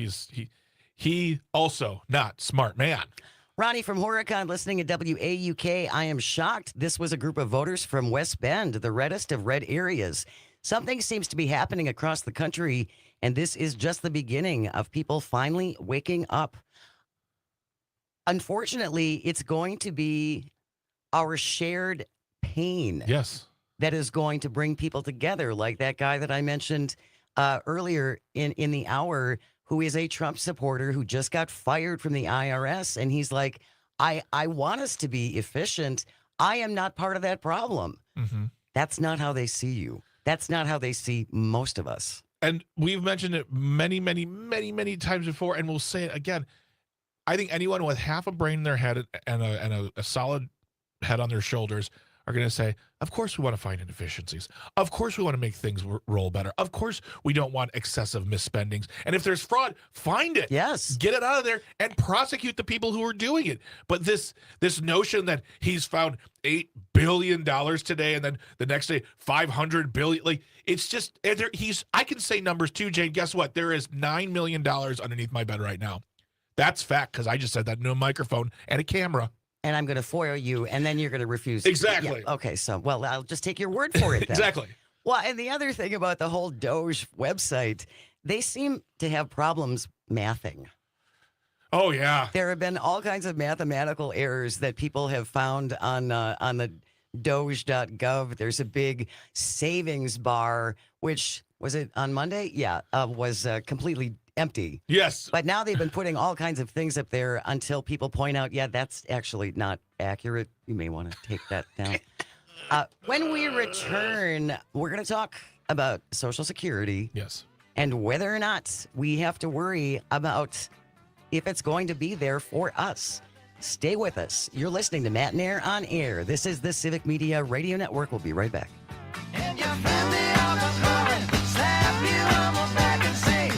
He also not smart man. Ronnie from Horicon listening at WAUK. I am shocked. This was a group of voters from West Bend, the reddest of red areas. Something seems to be happening across the country, and this is just the beginning of people finally waking up. Unfortunately, it's going to be our shared pain. Yes. That is going to bring people together, like that guy that I mentioned earlier in the hour, who is a Trump supporter who just got fired from the IRS. And he's like, I want us to be efficient. I am not part of that problem. Mm-hmm. That's not how they see you. That's not how they see most of us. And we've mentioned it many, many, many, many times before, and we'll say it again. I think anyone with half a brain in their head and a solid head on their shoulders are going to say, of course we want to find inefficiencies. Of course we want to make things roll better. Of course we don't want excessive misspendings. And if there's fraud, find it. Yes. Get it out of there and prosecute the people who are doing it. But this notion that he's found $8 billion today and then the next day $500 billion, like it's just, I can say numbers too, Jane. Guess what? There is $9 million underneath my bed right now. That's fact, because I just said that into a microphone and a camera. And I'm going to foil you, and then you're going to refuse. Exactly. Yeah, okay, so, well, I'll just take your word for it then. Exactly. Well, and the other thing about the whole Doge website, they seem to have problems mathing. Oh, yeah. There have been all kinds of mathematical errors that people have found on the Doge.gov. There's a big savings bar, which, was it on Monday? Yeah, was completely empty. Yes. But now they've been putting all kinds of things up there until people point out, yeah, that's actually not accurate. You may want to take that down. When we return, we're going to talk about Social Security. Yes. And whether or not we have to worry about if it's going to be there for us. Stay with us. You're listening to Matenaer On Air. This is the Civic Media Radio Network. We'll be right back. And your friend, they all come calling, slap you on the back and say,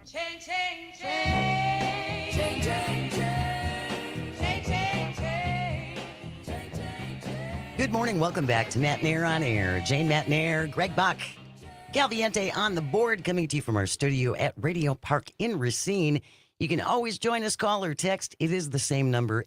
Change, change, change. Change, change, change. Change, change, change. Change, change, change. Good morning. Welcome back to Matenaer On Air. Jane Matenaer, Greg Bach, Galviente on the board, coming to you from our studio at Radio Park in Racine. You can always join us, call or text. It is the same number,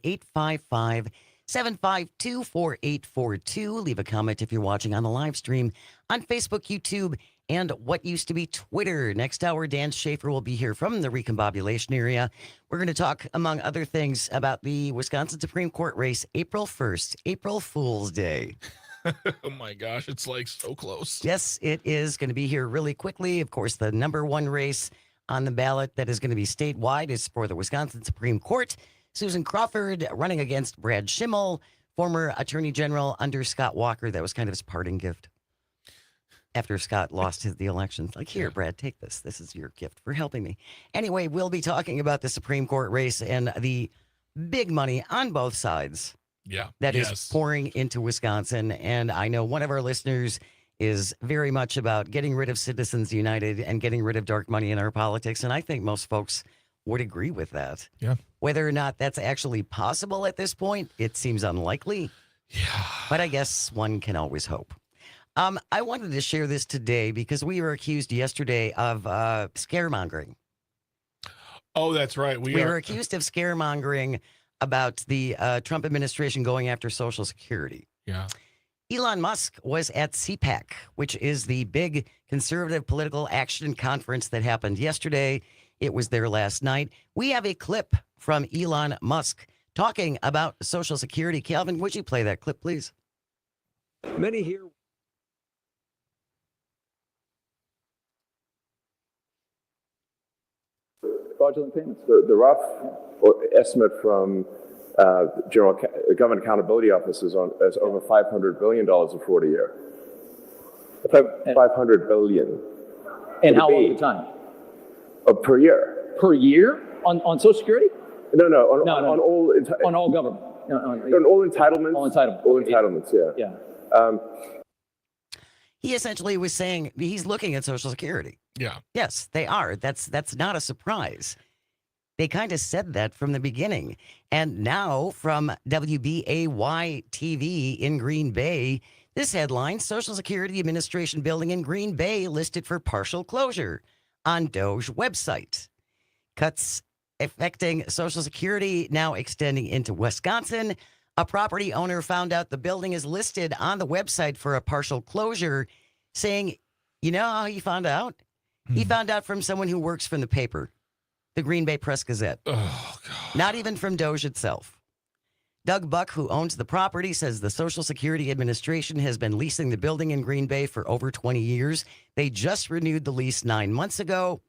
855-752-4842. Leave a comment if you're watching on the live stream on Facebook, YouTube, and what used to be Twitter. Next hour, Dan Shafer will be here from the Recombobulation area. We're going to talk, among other things, about the Wisconsin Supreme Court race, April 1st, April Fool's Day. Oh my gosh, it's like so close. Yes, it is going to be here really quickly. Of course, the number one race on the ballot that is going to be statewide is for the Wisconsin Supreme Court. Susan Crawford running against Brad Schimmel, former Attorney General under Scott Walker. That was kind of his parting gift after Scott lost the election. Like, here, Brad, take this. This is your gift for helping me. Anyway, we'll be talking about the Supreme Court race and the big money on both sides. That is pouring into Wisconsin. And I know one of our listeners is very much about getting rid of Citizens United and getting rid of dark money in our politics. And I think most folks would agree with that. Yeah. Whether or not that's actually possible at this point, it seems unlikely. Yeah. But I guess one can always hope. I wanted to share this today because we were accused yesterday of scaremongering. Oh, that's right. We were accused of scaremongering about the Trump administration going after Social Security. Yeah. Elon Musk was at CPAC, which is the big conservative political action conference that happened yesterday. It was there last night. We have a clip from Elon Musk talking about Social Security. Calvin, would you play that clip, please? Many here. Fraudulent payments. The rough estimate from Government Accountability Office is over $500 billion of fraud a year. $500 billion. And how long at a time? Per year. Per year on Social Security? No, on all on all government. On all entitlements. All entitlements. All entitlements. Yeah. He essentially was saying he's looking at Social Security. Yeah. Yes, they are. That's not a surprise. They kind of said that from the beginning. And now from WBAY TV in Green Bay, this headline, Social Security Administration building in Green Bay listed for partial closure on Doge website. Cuts affecting Social Security now extending into Wisconsin. A property owner found out the building is listed on the website for a partial closure, saying, you know how he found out? He found out from someone who works from the paper, the Green Bay Press-Gazette. Oh, God. Not even from Doge itself. Doug Buck, who owns the property, says the Social Security Administration has been leasing the building in Green Bay for over 20 years. They just renewed the lease 9 months ago.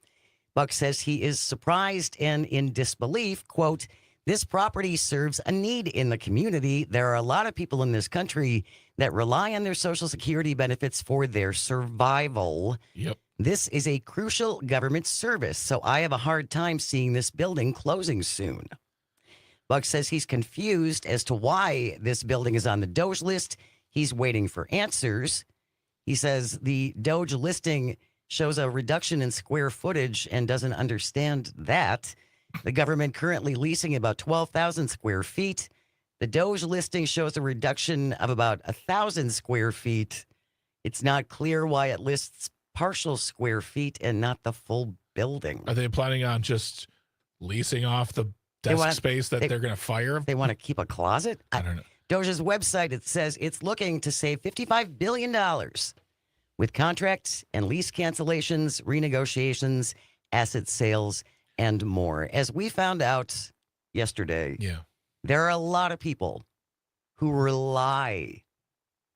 Buck says he is surprised and in disbelief, quote, this property serves a need in the community. There are a lot of people in this country that rely on their Social Security benefits for their survival. Yep. This is a crucial government service, so I have a hard time seeing this building closing soon. Buck says he's confused as to why this building is on the Doge list. He's waiting for answers. He says the Doge listing shows a reduction in square footage and doesn't understand that. The government currently leasing about 12,000 square feet. The Doge listing shows a reduction of about 1,000 square feet. It's not clear why it lists partial square feet and not the full building. Are they planning on just leasing off the desk space that they're going to fire? They want to keep a closet? I don't know. Doge's website, it says it's looking to save $55 billion with contracts and lease cancellations, renegotiations, asset sales, and more. As we found out yesterday, there are a lot of people who rely,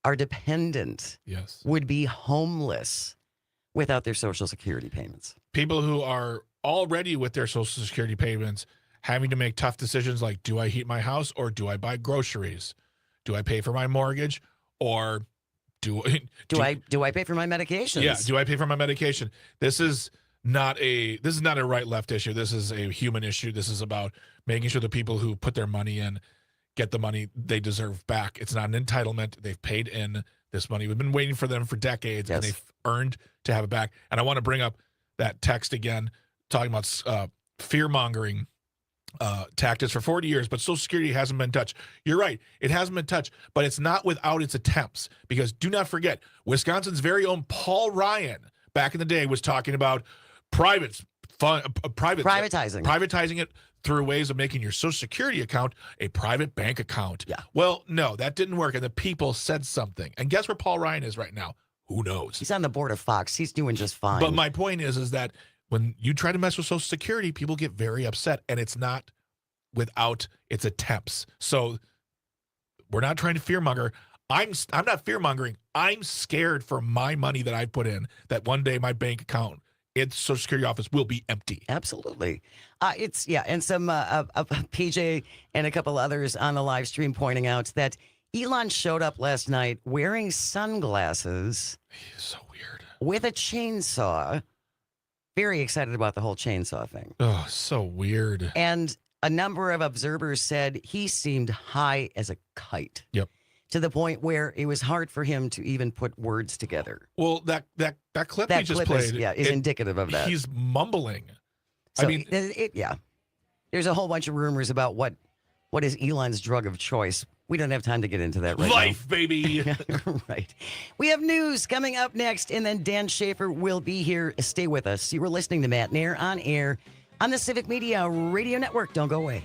are dependent, would be homeless without their Social Security payments. People who are already with their Social Security payments having to make tough decisions like, do I heat my house or do I buy groceries? Do I pay for my mortgage or do I pay for my medications? Yeah, do I pay for my medication? This is not a right-left issue. This is a human issue. This is about making sure the people who put their money in get the money they deserve back. It's not an entitlement. They've paid in. this money. We've been waiting for them for decades, and Yes. they've earned to have it back. And I want to bring up that text again, talking about fear-mongering tactics for 40 years, but Social Security hasn't been touched. You're right. It hasn't been touched, but it's not without its attempts, because do not forget, Wisconsin's very own Paul Ryan back in the day was talking about privatizing it through ways of making your Social Security account a private bank account. Yeah. Well, no, that didn't work, and the people said something. And guess where Paul Ryan is right now? Who knows? He's on the board of Fox. He's doing just fine. But my point is that when you try to mess with Social Security, people get very upset, and it's not without its attempts. So we're not trying to fearmonger. I'm not fearmongering. I'm scared for my money that I put in, that one day my bank account, its Social Security office, will be empty. Absolutely. And some PJ and a couple others on the live stream pointing out that Elon showed up last night wearing sunglasses. So weird. With a chainsaw. Very excited about the whole chainsaw thing. Oh, so weird. And a number of observers said he seemed high as a kite. Yep. To the point where it was hard for him to even put words together. Well, that clip we just played is indicative of that. He's mumbling. So there's a whole bunch of rumors about what is Elon's drug of choice. We don't have time to get into that right Life, baby. Right. We have news coming up next, and then Dan Shafer will be here. Stay with us. You were listening to Matenaer On Air on the Civic Media Radio Network. Don't go away.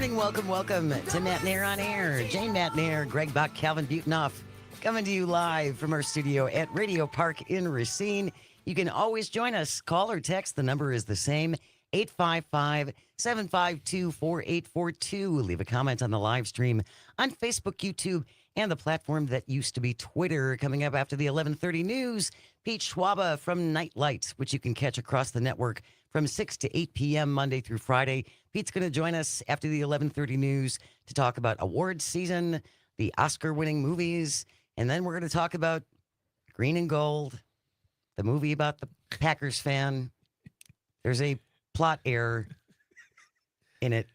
morning. Welcome to Matenaer On Air. Jane Matenaer, Greg Bach, Calvin Butenhoff, coming to you live from our studio at Radio Park in Racine. You can always join us. Call or text. The number is the same, 855-752-4842. Leave a comment on the live stream on Facebook, YouTube, and the platform that used to be Twitter. Coming up after the 11:30 news, Pete Schwaba from Nite Lite, which you can catch across the network from 6 to 8 p.m. Monday through Friday. Pete's going to join us after the 11:30 news to talk about awards season, the Oscar-winning movies, and then we're going to talk about Green and Gold, the movie about the Packers fan. There's a plot error in it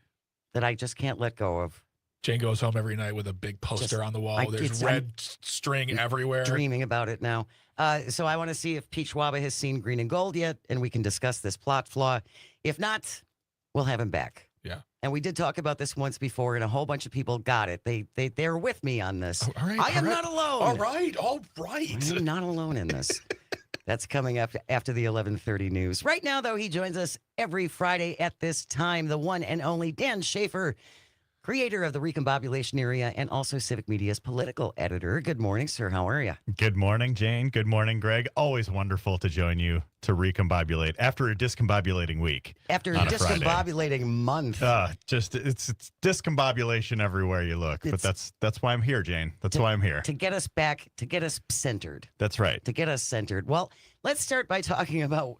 that I just can't let go of. Jane goes home every night with a big poster on the wall. There's red string everywhere. Dreaming about it now. So I want to see if Pete Schwaba has seen Green and Gold yet, and we can discuss this plot flaw. If not, we'll have him back. Yeah. And we did talk about this once before, and a whole bunch of people got it. They're with me on this. All right, I am not alone. All right. I'm not alone in this. That's coming up after the 11:30 news. Right now, though, he joins us every Friday at this time. The one and only Dan Shafer, creator of the Recombobulation Area and also Civic Media's political editor. Good morning, sir. How are you? Good morning, Jane. Good morning, Greg. Always wonderful to join you to recombobulate after a discombobulating week. After a discombobulating month. It's discombobulation everywhere you look. But that's why I'm here, Jane. That's why I'm here. To get us back, to get us centered. That's right. To get us centered. Well, let's start by talking about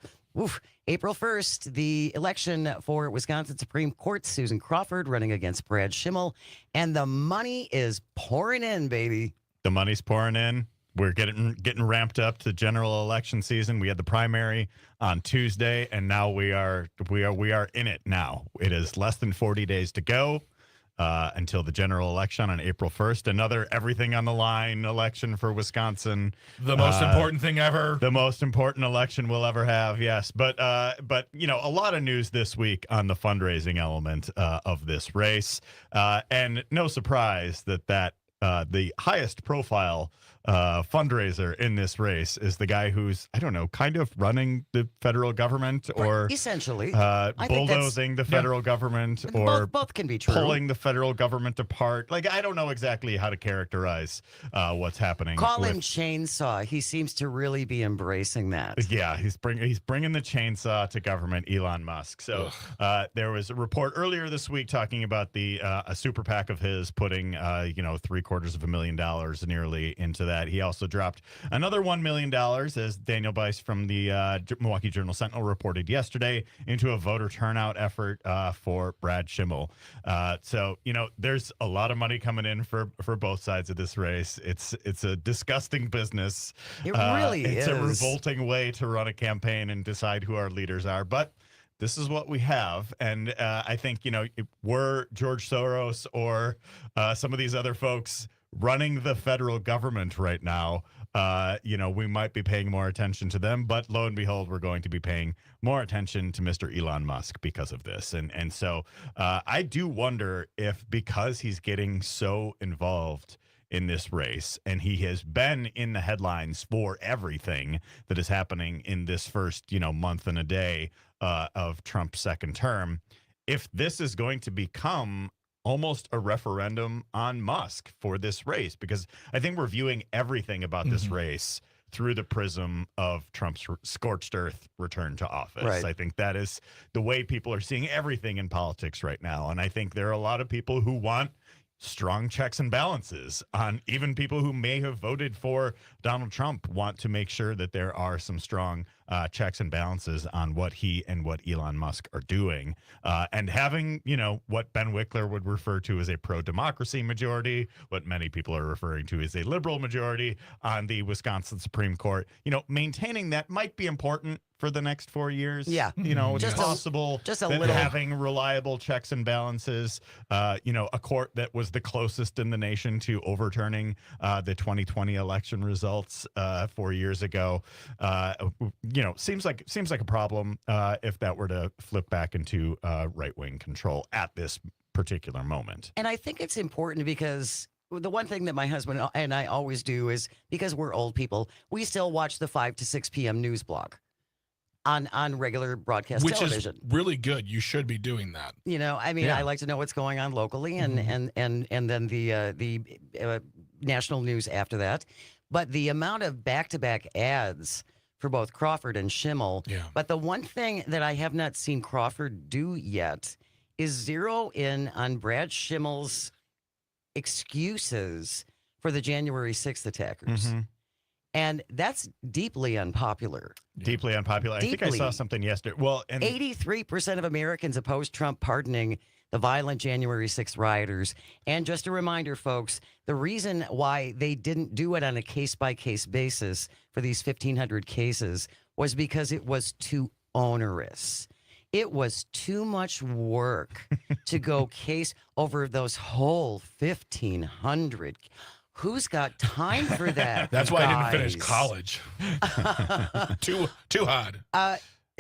April 1st, the election for Wisconsin Supreme Court. Susan Crawford running against Brad Schimmel. And the money is pouring in, baby. The money's pouring in. We're getting ramped up to general election season. We had the primary on Tuesday, and now we are in it now. It is less than 40 days to go until the general election on April 1st. Another everything on the line election for Wisconsin. The most important thing ever. The most important election we'll ever have, yes. But a lot of news this week on the fundraising element of this race. And no surprise that the highest profile fundraiser in this race is the guy who's, I don't know, kind of running the federal government or essentially bulldozing the federal government or both can be true. Pulling the federal government apart. Like, I don't know exactly how to characterize what's happening. Call him chainsaw. He seems to really be embracing that. Yeah, he's bringing the chainsaw to government, Elon Musk. So there was a report earlier this week talking about a super PAC of his putting $750,000 nearly into that. He also dropped another $1 million, as Daniel Bice from the Milwaukee Journal-Sentinel reported yesterday, into a voter turnout effort for Brad Schimmel. So there's a lot of money coming in for both sides of this race. It's a disgusting business. It really is. It's a revolting way to run a campaign and decide who our leaders are. But this is what we have. And I think, were George Soros or some of these other folks running the federal government right now, we might be paying more attention to them. But lo and behold, we're going to be paying more attention to Mr. Elon Musk because of this. And so I do wonder if, because he's getting so involved in this race, and he has been in the headlines for everything that is happening in this first, month and a day of Trump's second term, if this is going to become almost a referendum on Musk for this race, because I think we're viewing everything about this race through the prism of Trump's scorched earth return to office. Right. I think that is the way people are seeing everything in politics right now. And I think there are a lot of people who want strong checks and balances on even people who may have voted for Donald Trump, want to make sure that there are some strong checks and balances on what he and what Elon Musk are doing. And having, what Ben Wickler would refer to as a pro-democracy majority, what many people are referring to as a liberal majority on the Wisconsin Supreme Court, maintaining that might be important for the next 4 years. Yeah. It's possible just a that little having reliable checks and balances, a court that was the closest in the nation to overturning the 2020 election results 4 years ago, seems like a problem if that were to flip back into right-wing control at this particular moment. And I think it's important because the one thing that my husband and I always do is, because we're old people, we still watch the 5 to 6 p.m. news blog. on regular broadcast Which television. is really good. You should be doing that. You know, I mean, I like to know what's going on locally, and then the national news after that. But the amount of back-to-back ads for both Crawford and Schimmel. Yeah. But the one thing that I have not seen Crawford do yet is zero in on Brad Schimmel's excuses for the January 6th attackers. And that's deeply unpopular. Deeply unpopular. I think I saw something yesterday. Well, and 83% of Americans oppose Trump pardoning the violent January 6th rioters. And just a reminder, folks, the reason why they didn't do it on a case-by-case basis for these 1,500 cases was because it was too onerous. It was too much work to go case over those whole 1,500. Who's got time for that? That's why I didn't finish guys? college. too hard.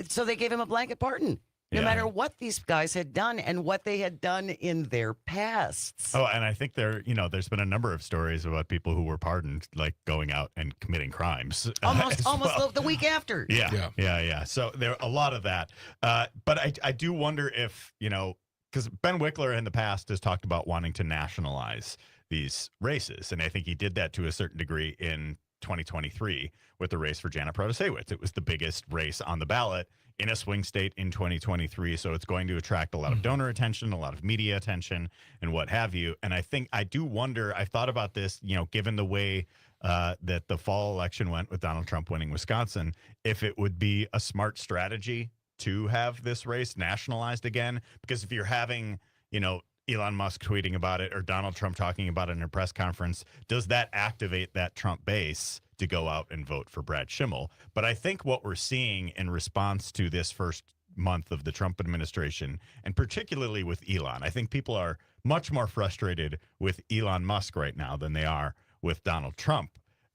So they gave him a blanket pardon, no Yeah. matter what these guys had done and what they had done in their pasts. Oh, and I think there's been a number of stories about people who were pardoned, like going out and committing crimes. Almost as well. the week after. Yeah. So there are a lot of that. But I do wonder if, because Ben Wickler in the past has talked about wanting to nationalize these races. And I think he did that to a certain degree in 2023 with the race for Janet Protasewicz. It was the biggest race on the ballot in a swing state in 2023. So it's going to attract a lot of donor attention, a lot of media attention, and what have you. And I do wonder, I've thought about this, given the way that the fall election went with Donald Trump winning Wisconsin, if it would be a smart strategy to have this race nationalized again. Because if you're having, Elon Musk tweeting about it or Donald Trump talking about it in a press conference, does that activate that Trump base to go out and vote for Brad Schimmel? But I think what we're seeing in response to this first month of the Trump administration, and particularly with Elon, I think people are much more frustrated with Elon Musk right now than they are with Donald Trump.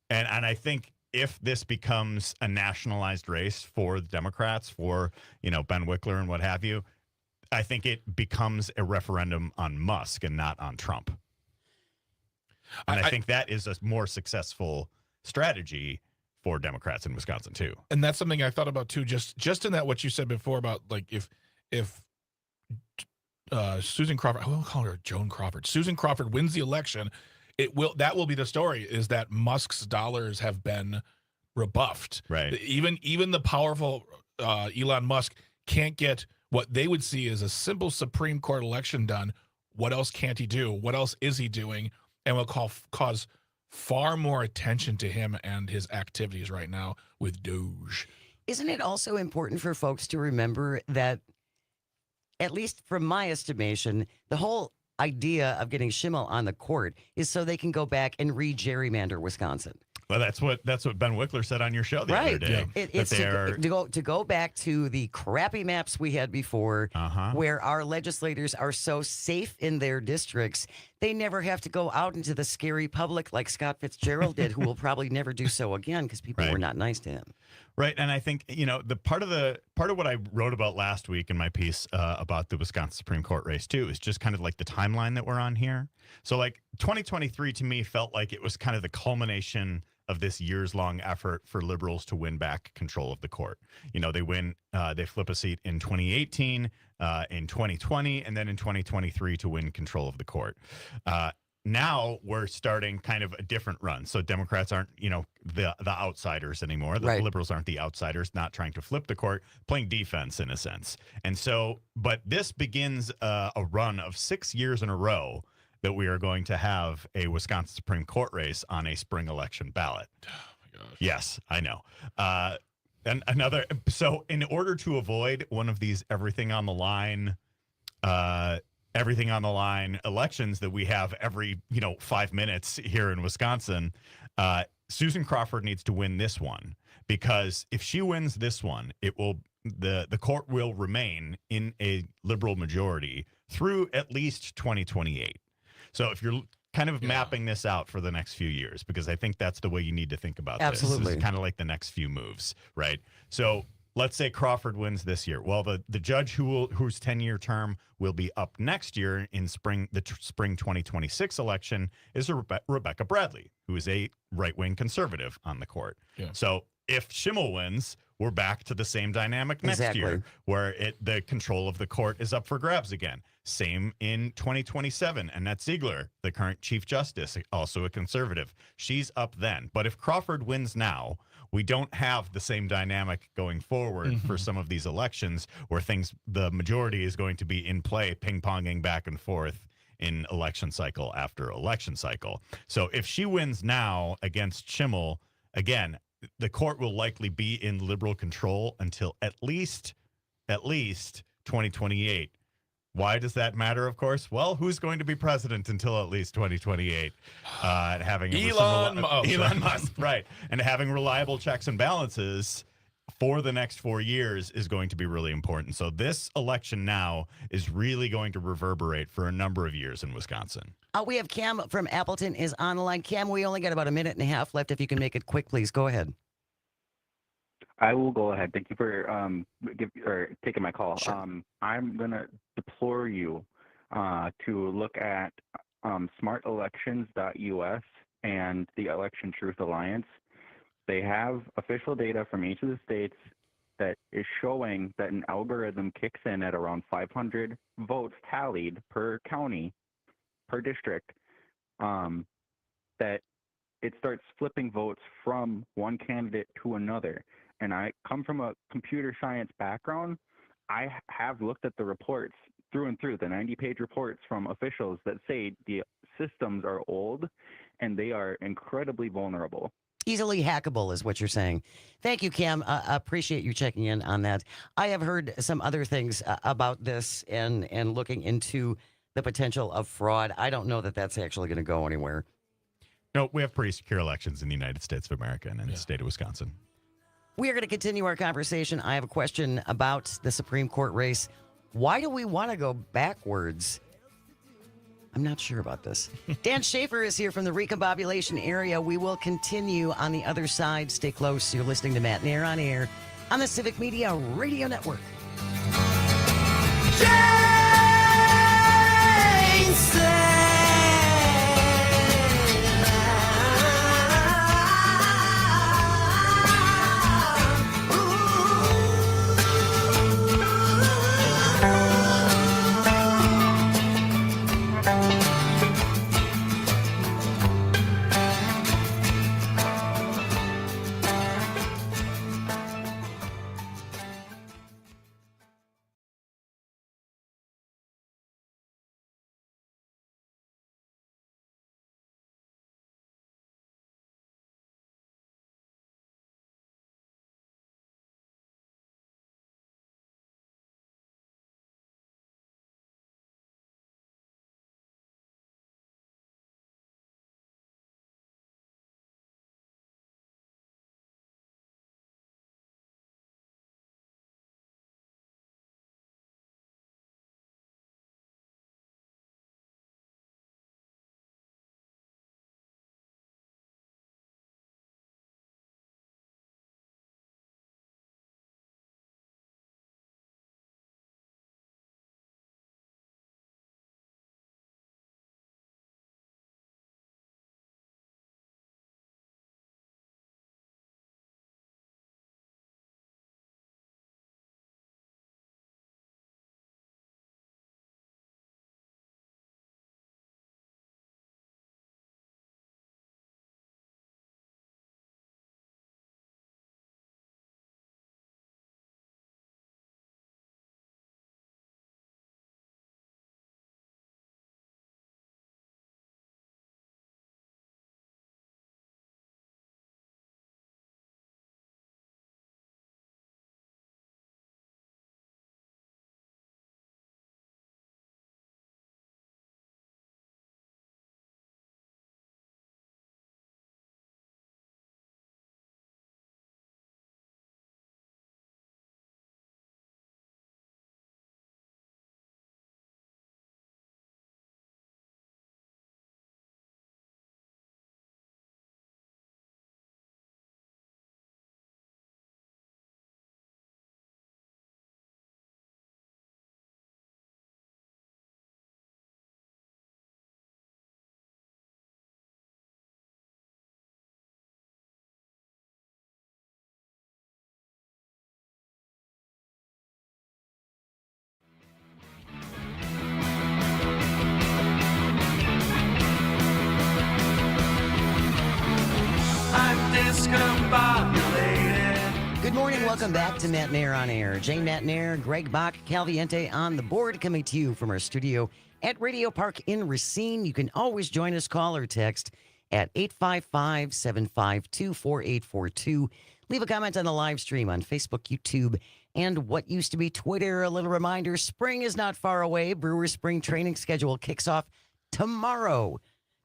And I think if this becomes a nationalized race for the Democrats, for, Ben Wickler and what have you, I think it becomes a referendum on Musk and not on Trump. And I think that is a more successful strategy for Democrats in Wisconsin too. And that's something I thought about too, just in that what you said before about like if Susan Crawford, I will call her Joan Crawford. Susan Crawford wins the election, that will be the story, is that Musk's dollars have been rebuffed. Right. Even the powerful Elon Musk can't get what they would see as a simple Supreme Court election done. What else can't he do? What else is he doing? And will cause far more attention to him and his activities right now with Doge. Isn't it also important for folks to remember that, at least from my estimation, the whole idea of getting Schimmel on the court is so they can go back and re-gerrymander Wisconsin? Well, that's what Ben Wickler said on your show the other day. It's to go back to the crappy maps we had before, where our legislators are so safe in their districts, they never have to go out into the scary public like Scott Fitzgerald did, who will probably never do so again because people were not nice to him. Right, and I think the part of what I wrote about last week in my piece about the Wisconsin Supreme Court race too is just kind of like the timeline that we're on here. So like 2023 to me felt like it was kind of the culmination of this years-long effort for liberals to win back control of the court. They flip a seat in 2018, in 2020, and then in 2023 to win control of the court. Now we're starting kind of a different run. So Democrats aren't, the outsiders anymore. The liberals aren't the outsiders, not trying to flip the court, playing defense in a sense. And so, but this begins a run of 6 years in a row that we are going to have a Wisconsin Supreme Court race on a spring election ballot. Oh my gosh. Yes, I know. So in order to avoid one of these everything on the line elections that we have every 5 minutes here in Wisconsin, Susan Crawford needs to win this one, because if she wins this one, the court will remain in a liberal majority through at least 2028. So if you're kind of mapping this out for the next few years, because I think that's the way you need to think about this. This is kind of like the next few moves, right? So let's say Crawford wins this year. Well, the judge whose 10-year term will be up next year in spring 2026 election is Rebecca Bradley, who is a right-wing conservative on the court. Yeah. So if Schimmel wins, we're back to the same dynamic next Exactly. year, where the control of the court is up for grabs again. Same in 2027. Annette Ziegler, the current Chief Justice, also a conservative, she's up then. But if Crawford wins now, we don't have the same dynamic going forward for some of these elections where the majority is going to be in play, ping-ponging back and forth in election cycle after election cycle. So if she wins now against Schimmel, again, the court will likely be in liberal control until at least 2028. Why does that matter, of course? Well, who's going to be president until at least 2028? Having Elon Musk, right. And having reliable checks and balances for the next 4 years is going to be really important. So this election now is really going to reverberate for a number of years in Wisconsin. We have Cam from Appleton is on the line. Cam, we only got about a minute and a half left. If you can make it quick, please go ahead. I will go ahead. Thank you for taking my call. Sure. I'm going to deplore you to look at smartelections.us and the Election Truth Alliance. They have official data from each of the states that is showing that an algorithm kicks in at around 500 votes tallied per county, per district, that it starts flipping votes from one candidate to another. And I come from a computer science background. I have looked at the reports through and through, the 90-page reports from officials that say the systems are old and they are incredibly vulnerable. Easily hackable is what you're saying. Thank you, Cam. Appreciate you checking in on that. I have heard some other things about this and looking into the potential of fraud. I don't know that that's actually going to go anywhere. No, we have pretty secure elections in the United States of America and in the state of Wisconsin. We are going to continue our conversation. I have a question about the Supreme Court race. Why do we want to go backwards? I'm not sure about this. Dan Shafer is here from the Recombobulation area. We will continue on the other side. Stay close. You're listening to Matenaer On Air on the Civic Media Radio Network. discombobulated. Good morning. Welcome back to Matenaer On Air. Jane Matenaer, Greg Bach, Calviente on the board, coming to you from our studio at Radio Park in Racine. You can always join us, call or text at 855-752-4842. Leave a comment on the live stream on Facebook, YouTube, and what used to be Twitter. A little reminder, spring is not far away. Brewers spring training schedule kicks off tomorrow,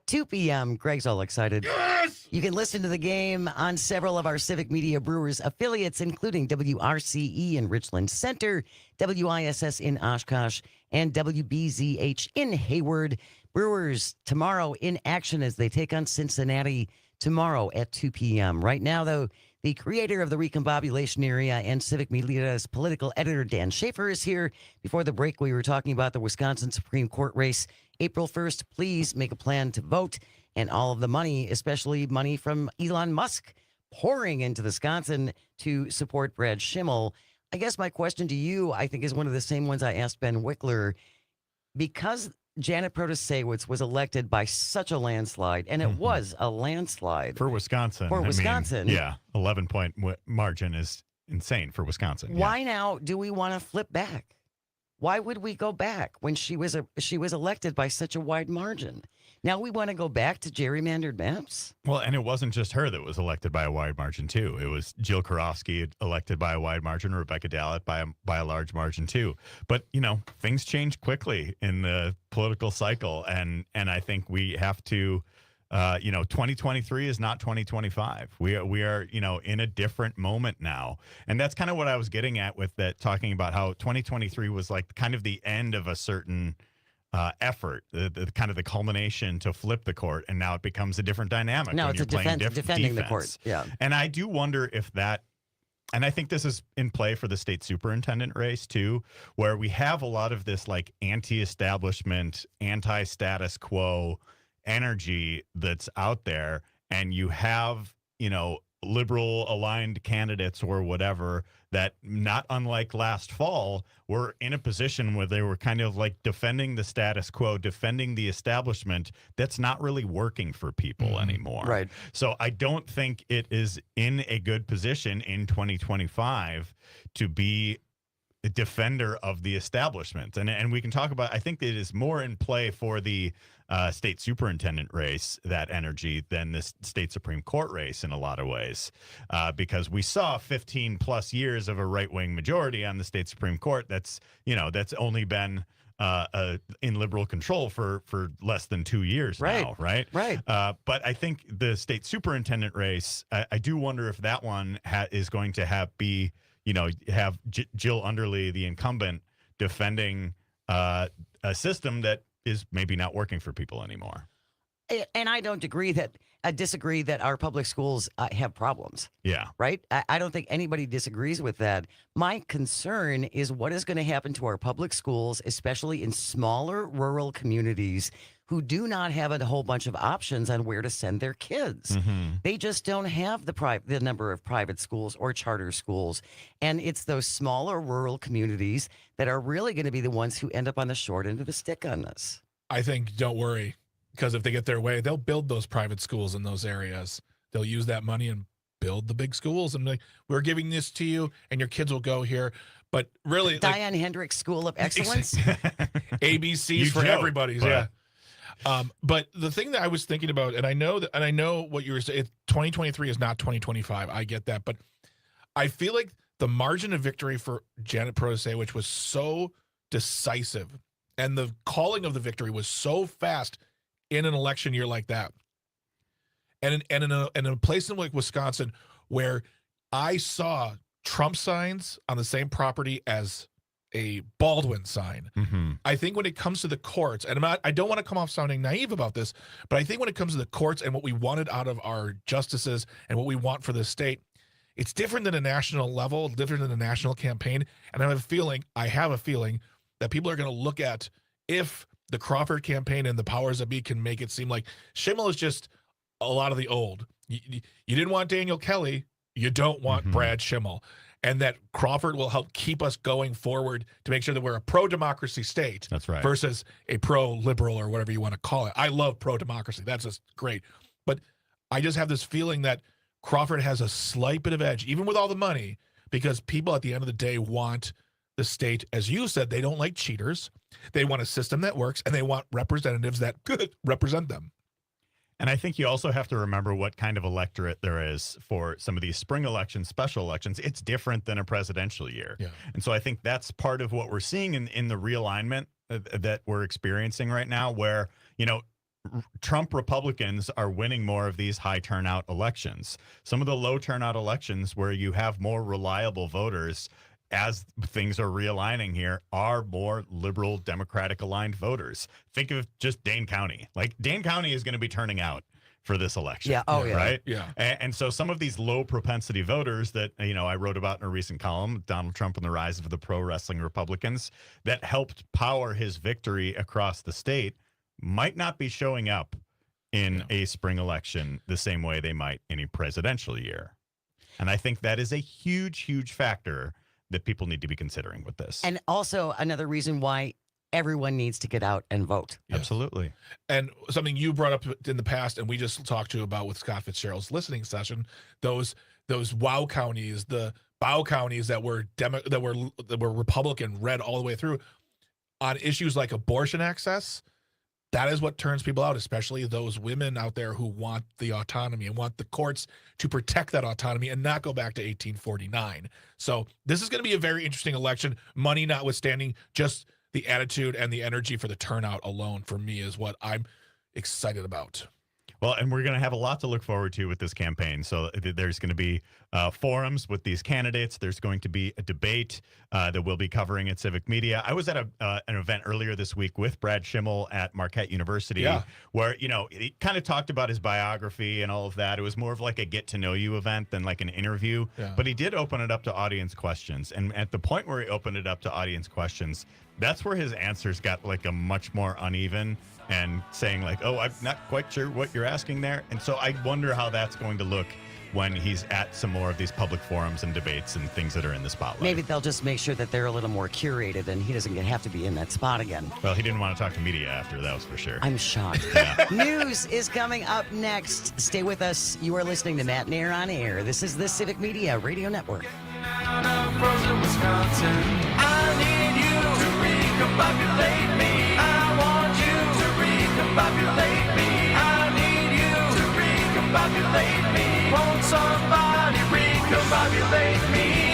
2 p.m. Greg's all excited. Yes! You can listen to the game on several of our Civic Media Brewers affiliates, including WRCE in Richland Center, WISS in Oshkosh, and WBZH in Hayward. Brewers tomorrow in action as they take on Cincinnati tomorrow at 2 p.m. Right now, though, the creator of the Recombobulation area and Civic Media's political editor, Dan Shafer, is here. Before the break, we were talking about the Wisconsin Supreme Court race. April 1st, please make a plan to vote. And all of the money, especially money from Elon Musk, pouring into Wisconsin to support Brad Schimmel. I guess my question to you, I think, is one of the same ones I asked Ben Wickler. Because Janet Protasewicz was elected by such a landslide, and it was a landslide. For Wisconsin. For I mean, Wisconsin. yeah, 11-point margin is insane for Wisconsin. Why now do we want to flip back? Why would we go back when she was elected by such a wide margin? Now we want to go back to gerrymandered maps? Well, and it wasn't just her that was elected by a wide margin, too. It was Jill Karofsky elected by a wide margin, Rebecca Dallett by a large margin, too. But, you know, things change quickly in the political cycle, and I think we have to, 2023 is not 2025. We are, in a different moment now. And that's kind of what I was getting at with that, talking about how 2023 was like kind of the end of a certain effort, the kind of the culmination to flip the court, and now it becomes a different dynamic. No, when it's you're a playing defending the defense. court. Yeah. And I do wonder if that, and I think this is in play for the state superintendent race too, where we have a lot of this like anti-establishment, anti-status quo energy that's out there, and you have, liberal aligned candidates or whatever that, not unlike last fall, were in a position where they were kind of like defending the status quo, defending the establishment that's not really working for people anymore. Right. So I don't think it is in a good position in 2025 to be a defender of the establishment. And we can talk about, I think it is more in play for the state superintendent race, that energy, than the state Supreme Court race in a lot of ways, because we saw 15 plus years of a right-wing majority on the state Supreme Court. That's only been in liberal control for less than 2 years now, right? Right. But I think the state superintendent race, I do wonder if that one is going to have Jill Underly, the incumbent, defending a system that is maybe not working for people anymore. And I don't disagree that our public schools have problems. Yeah. Right? I don't think anybody disagrees with that. My concern is what is going to happen to our public schools, especially in smaller rural communities who do not have a whole bunch of options on where to send their kids. They just don't have the number of private schools or charter schools. And it's those smaller rural communities that are really going to be the ones who end up on the short end of the stick on this. I think, don't worry, because if they get their way, they'll build those private schools in those areas. They'll use that money and build the big schools. And like, we're giving this to you, and your kids will go here. But really, Diane Hendricks School of Excellence? ABCs for everybody's, yeah. But the thing that I was thinking about, and I know what you were saying, 2023 is not 2025. I get that. But I feel like the margin of victory for Janet Protasewicz was so decisive, and the calling of the victory was so fast in an election year like that. And in a place in like Wisconsin where I saw Trump signs on the same property as a Baldwin sign. I think when it comes to the courts, and I don't want to come off sounding naive about this, but I think when it comes to the courts and what we wanted out of our justices and what we want for the state, it's different than a national level, different than a national campaign. And I have a feeling that people are going to look at if the Crawford campaign and the powers that be can make it seem like Schimmel is just a lot of the old. You didn't want Daniel Kelly, you don't want Brad Schimmel. And that Crawford will help keep us going forward to make sure that we're a pro-democracy state. That's right. Versus a pro-liberal or whatever you want to call it. I love pro-democracy. That's just great. But I just have this feeling that Crawford has a slight bit of edge, even with all the money, because people at the end of the day want the state, as you said, they don't like cheaters. They want a system that works, and they want representatives that could represent them. And I think you also have to remember what kind of electorate there is for some of these spring elections, special elections. It's different than a presidential year. Yeah. And so I think that's part of what we're seeing in the realignment that we're experiencing right now, where, Trump Republicans are winning more of these high turnout elections. Some of the low turnout elections where you have more reliable voters as things are realigning here are more liberal Democratic aligned voters. Think of just Dane County. Like Dane County is going to be turning out for this election. Yeah. Oh, yeah. Right? Yeah. And so some of these low propensity voters that, I wrote about in a recent column, Donald Trump and the rise of the pro wrestling Republicans, that helped power his victory across the state, might not be showing up in a spring election the same way they might in a presidential year. And I think that is a huge, huge factor that people need to be considering with this. And also another reason why everyone needs to get out and vote. Yes. Absolutely. And something you brought up in the past, and we just talked to about with Scott Fitzgerald's listening session, those WOW counties, the BOW counties that were Republican red all the way through on issues like abortion access. That is what turns people out, especially those women out there who want the autonomy and want the courts to protect that autonomy and not go back to 1849. So this is going to be a very interesting election, money notwithstanding. Just the attitude and the energy for the turnout alone for me is what I'm excited about. Well, and we're going to have a lot to look forward to with this campaign. So there's going to be forums with these candidates. There's going to be a debate that we'll be covering at Civic Media. I was at an event earlier this week with Brad Schimmel at Marquette University, where, he kind of talked about his biography and all of that. It was more of like a get-to-know-you event than like an interview. Yeah. But he did open it up to audience questions. And at the point where he opened it up to audience questions, that's where his answers got like a much more uneven and saying like, oh, I'm not quite sure what you're asking there. And so I wonder how that's going to look when he's at some more of these public forums and debates and things that are in the spotlight. Maybe they'll just make sure that they're a little more curated and he doesn't have to be in that spot again. Well, he didn't want to talk to media after, that was for sure. I'm shocked. News is coming up next. Stay with us. You are listening to Matenaer On Air. This is the Civic Media Radio Network. Frozen Wisconsin. I need you to recombobulate me. I want you to recombobulate me. I need you to recombobulate me. Won't somebody recombobulate me?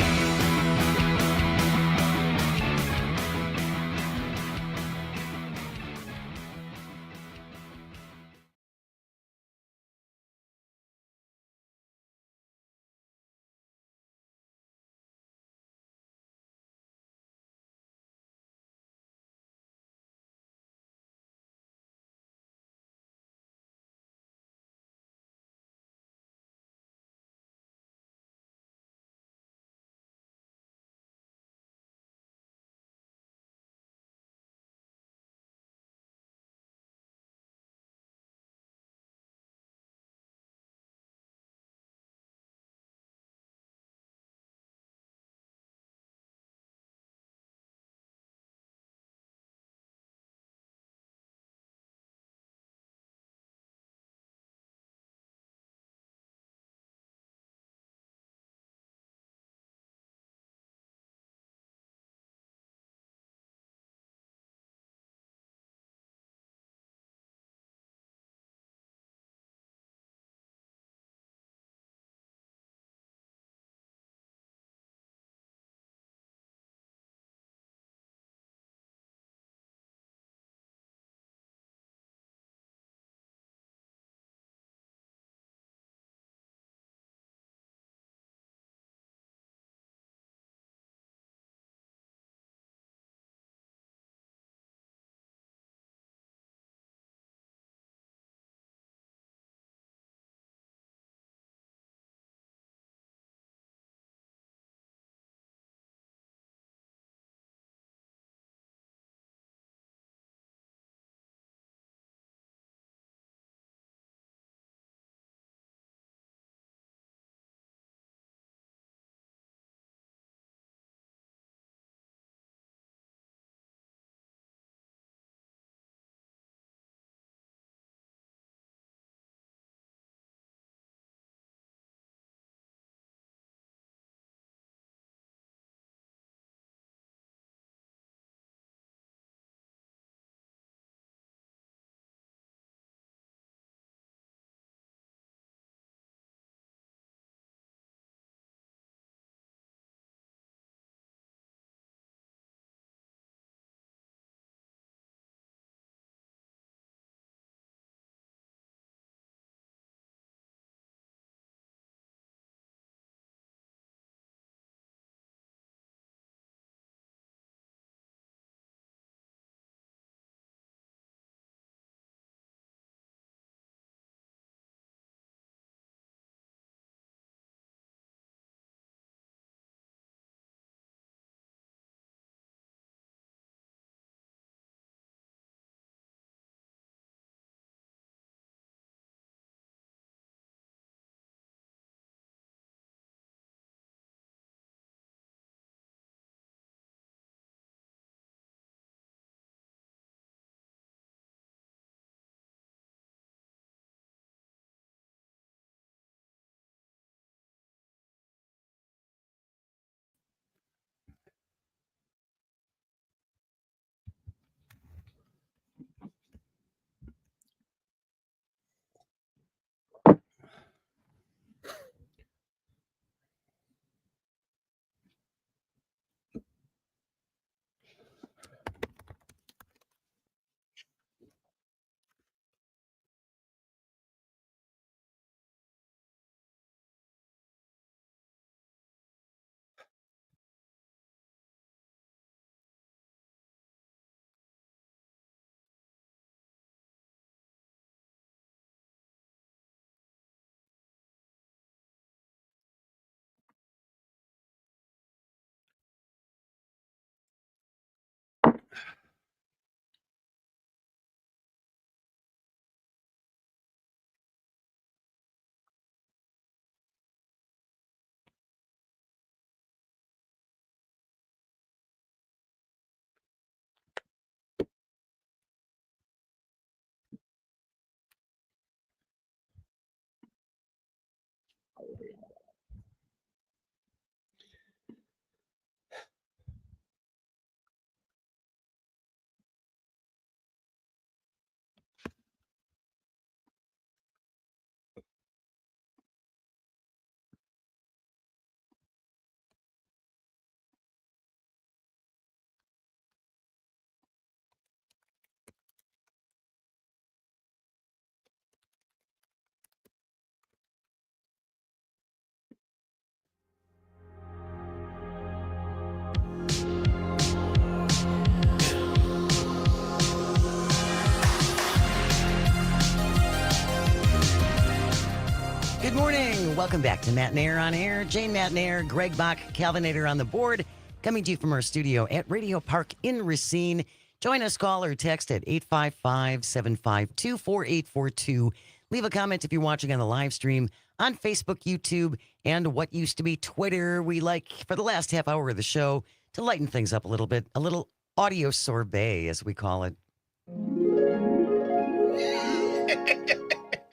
Good morning. Welcome back to Matenaer On Air. Jane Matenaer, Greg Bach, Calvinator on the board, coming to you from our studio at Radio Park in Racine. Join us, call or text at 855-752-4842. Leave a comment if you're watching on the live stream on Facebook, YouTube, and what used to be Twitter. We like, for the last half hour of the show, to lighten things up a little bit, a little audio sorbet, as we call it.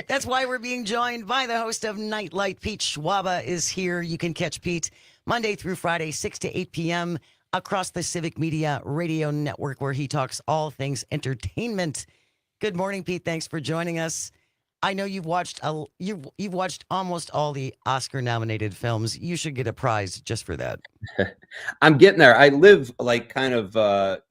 That's why we're being joined by the host of Nite Lite. Pete Schwaba is here. You can catch Pete Monday through Friday, 6 to 8 p.m. across the Civic Media radio network, where he talks all things entertainment. Good morning, Pete. Thanks for joining us. I know you've watched you've watched almost all the Oscar-nominated films. You should get a prize just for that. I'm getting there. I live like kind of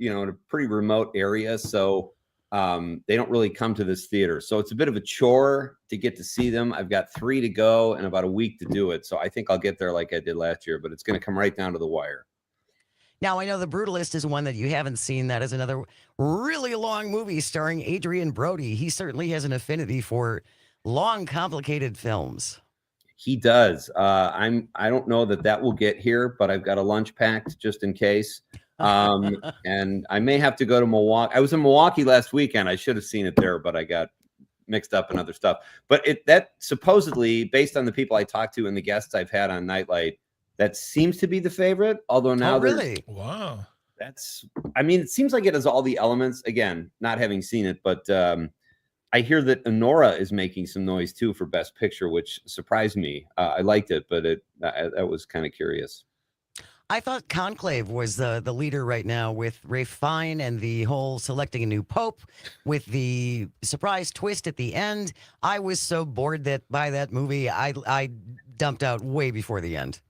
in a pretty remote area, so they don't really come to this theater. So it's a bit of a chore to get to see them. I've got 3 to go and about a week to do it. So I think I'll get there like I did last year, but it's going to come right down to the wire. Now, I know The Brutalist is one that you haven't seen. That is another really long movie starring Adrian Brody. He certainly has an affinity for long, complicated films. He does. I don't know that will get here, but I've got a lunch packed just in case. And I may have to go to Milwaukee. I was in Milwaukee last weekend. I should have seen it there, but I got mixed up in other stuff. But that supposedly, based on the people I talked to and the guests I've had on Nite Lite, that seems to be the favorite. Although now, really, wow, it seems like it has all the elements. Again, not having seen it, but I hear that Honora is making some noise too for Best Picture, which surprised me. I liked it, but that was kind of curious. I thought Conclave was the leader right now with Ralph Fiennes and the whole selecting a new pope with the surprise twist at the end. I was so bored by that movie, I dumped out way before the end.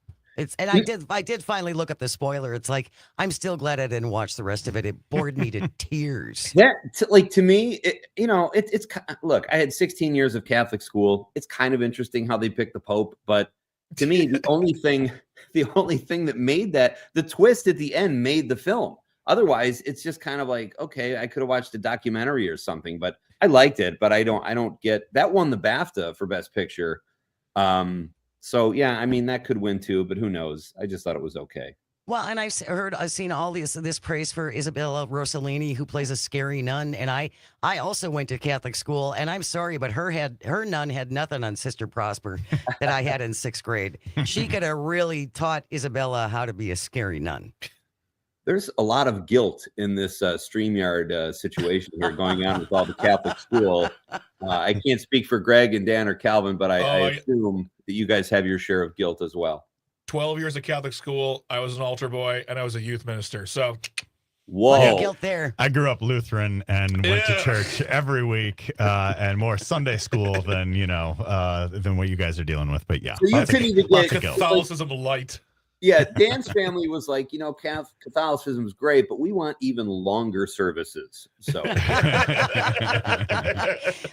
I did finally look up the spoiler. It's like, I'm still glad I didn't watch the rest of it. It bored me to tears. Yeah, to me, it's look, I had 16 years of Catholic school. It's kind of interesting how they picked the Pope, but to me, the only thing that made the twist at the end made the film. Otherwise, it's just kind of like, okay, I could have watched a documentary or something, but I liked it, but I don't get that won the BAFTA for Best Picture. So yeah, I mean, that could win too, but who knows? I just thought it was okay. Well, and I've seen all this praise for Isabella Rossellini, who plays a scary nun, and I also went to Catholic school, and I'm sorry, but her nun had nothing on Sister Prosper that I had in 6th grade. She could have really taught Isabella how to be a scary nun. There's a lot of guilt in this StreamYard situation here going on with all the Catholic school. I can't speak for Greg and Dan or Calvin, but I assume that you guys have your share of guilt as well. 12 years of Catholic school. I was an altar boy and I was a youth minister. So, whoa, guilt there. I grew up Lutheran and went to church every week, and more Sunday school than what you guys are dealing with. But yeah, so you couldn't even get Catholicism light. Yeah, Dan's family was like, Catholicism is great, but we want even longer services. So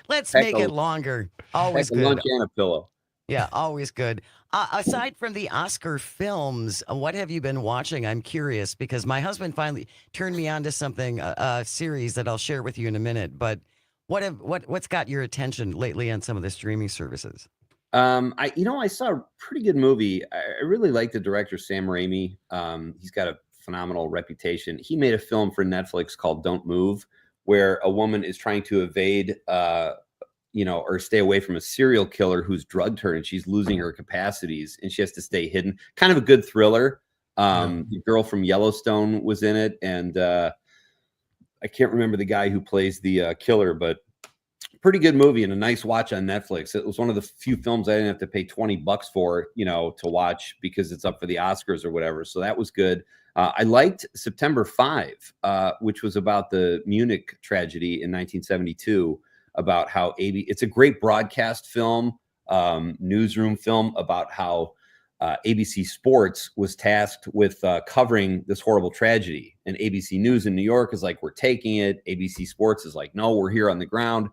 let's make it longer. Always good. Lunch and a pillow. Yeah, always good. Aside from the Oscar films, what have you been watching? I'm curious because my husband finally turned me on to something, a series that I'll share with you in a minute. But what's got your attention lately on some of the streaming services? I saw a pretty good movie. I really like the director, Sam Raimi. He's got a phenomenal reputation. He made a film for Netflix called Don't Move, where a woman is trying to evade, or stay away from a serial killer who's drugged her, and she's losing her capacities, and she has to stay hidden. Kind of a good thriller. The girl from Yellowstone was in it, and I can't remember the guy who plays the killer, but pretty good movie and a nice watch on Netflix. It was one of the few films I didn't have to pay $20 for, to watch because it's up for the Oscars or whatever. So that was good. I liked September 5, which was about the Munich tragedy in 1972, about how it's a great broadcast film, newsroom film about how ABC Sports was tasked with covering this horrible tragedy. And ABC News in New York is like, we're taking it. ABC Sports is like, no, we're here on the ground.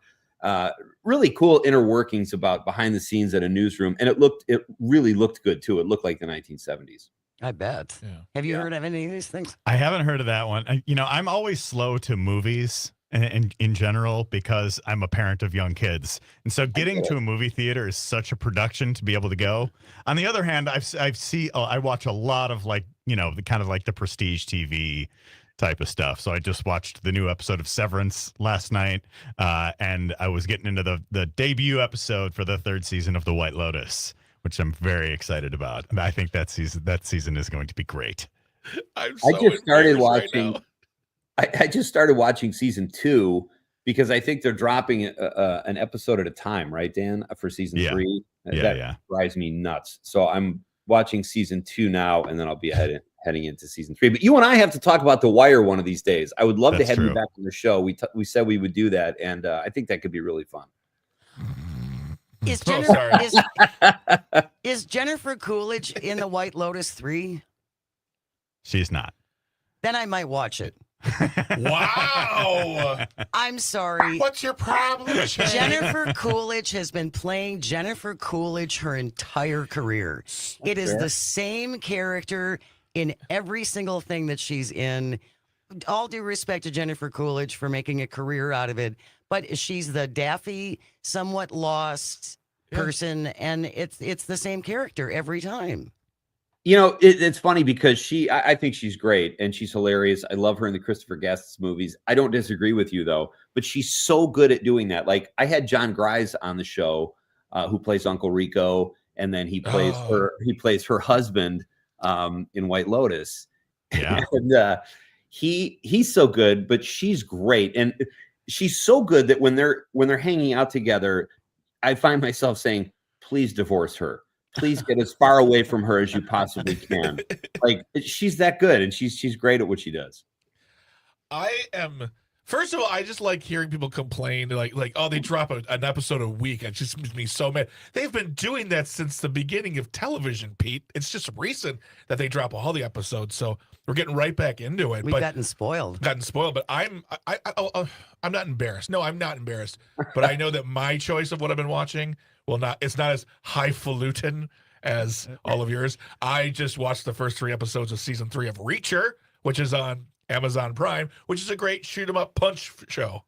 Really cool inner workings about behind the scenes at a newsroom. And it really looked good too. It looked like the 1970s. I bet. Yeah. Have you heard of any of these things? I haven't heard of that one. I'm always slow to movies in general because I'm a parent of young kids. And so getting to a movie theater is such a production to be able to go. On the other hand, I watch a lot of like, the kind of like the prestige TV type of stuff. So I just watched the new episode of Severance last night, and I was getting into the debut episode for the 3rd season of The White Lotus, which I'm very excited about. And I think that season is going to be great. I just started watching. I just started watching season 2 because I think they're dropping an episode at a time, right, Dan, for season 3. That drives me nuts. So I'm watching season 2 now, and then I'll be heading into season 3. But you and I have to talk about The Wire one of these days. I would love to have you back on the show. We said we would do that, and I think that could be really fun. Is Jennifer Coolidge in The White Lotus 3? She's not. Then I might watch it. Wow. I'm sorry. What's your problem? Jennifer Coolidge has been playing Jennifer Coolidge her entire career. It is the same character in every single thing that she's in. All due respect to Jennifer Coolidge for making a career out of it, but she's the daffy, somewhat lost person, and it's the same character every time. It's funny because I think she's great and she's hilarious. I love her in the Christopher Guest movies. I don't disagree with you though, but she's so good at doing that. Like I had John Grise on the show, who plays Uncle Rico, and then he plays her husband in White Lotus. Yeah. And he's so good, but she's great. And she's so good that when they're hanging out together, I find myself saying, please divorce her. Please get as far away from her as you possibly can. Like she's that good, and she's great at what she does. First of all, I just like hearing people complain, like oh, they drop an episode a week. It just makes me so mad. They've been doing that since the beginning of television, Pete. It's just recent that they drop all the episodes, so we're getting right back into it. We've gotten spoiled. But I'm not embarrassed. No, I'm not embarrassed. But I know that my choice of what I've been watching it's not as highfalutin as all of yours. I just watched the first 3 episodes of season 3 of Reacher, which is on Amazon Prime, which is a great shoot 'em up punch show.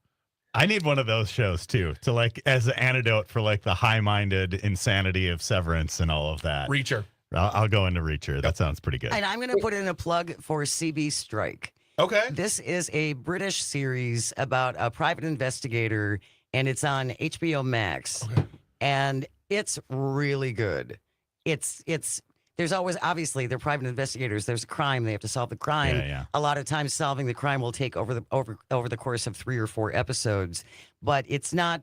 I need one of those shows too, to like as an antidote for like the high-minded insanity of Severance and all of that. Reacher. I'll go into Reacher. That sounds pretty good. And I'm going to put in a plug for CB Strike. Okay. This is a British series about a private investigator, and it's on HBO Max. Okay. And it's really good. There's always, obviously, they're private investigators. There's a crime. They have to solve the crime. Yeah. A lot of times solving the crime will take over the course of 3 or 4 episodes. But it's not,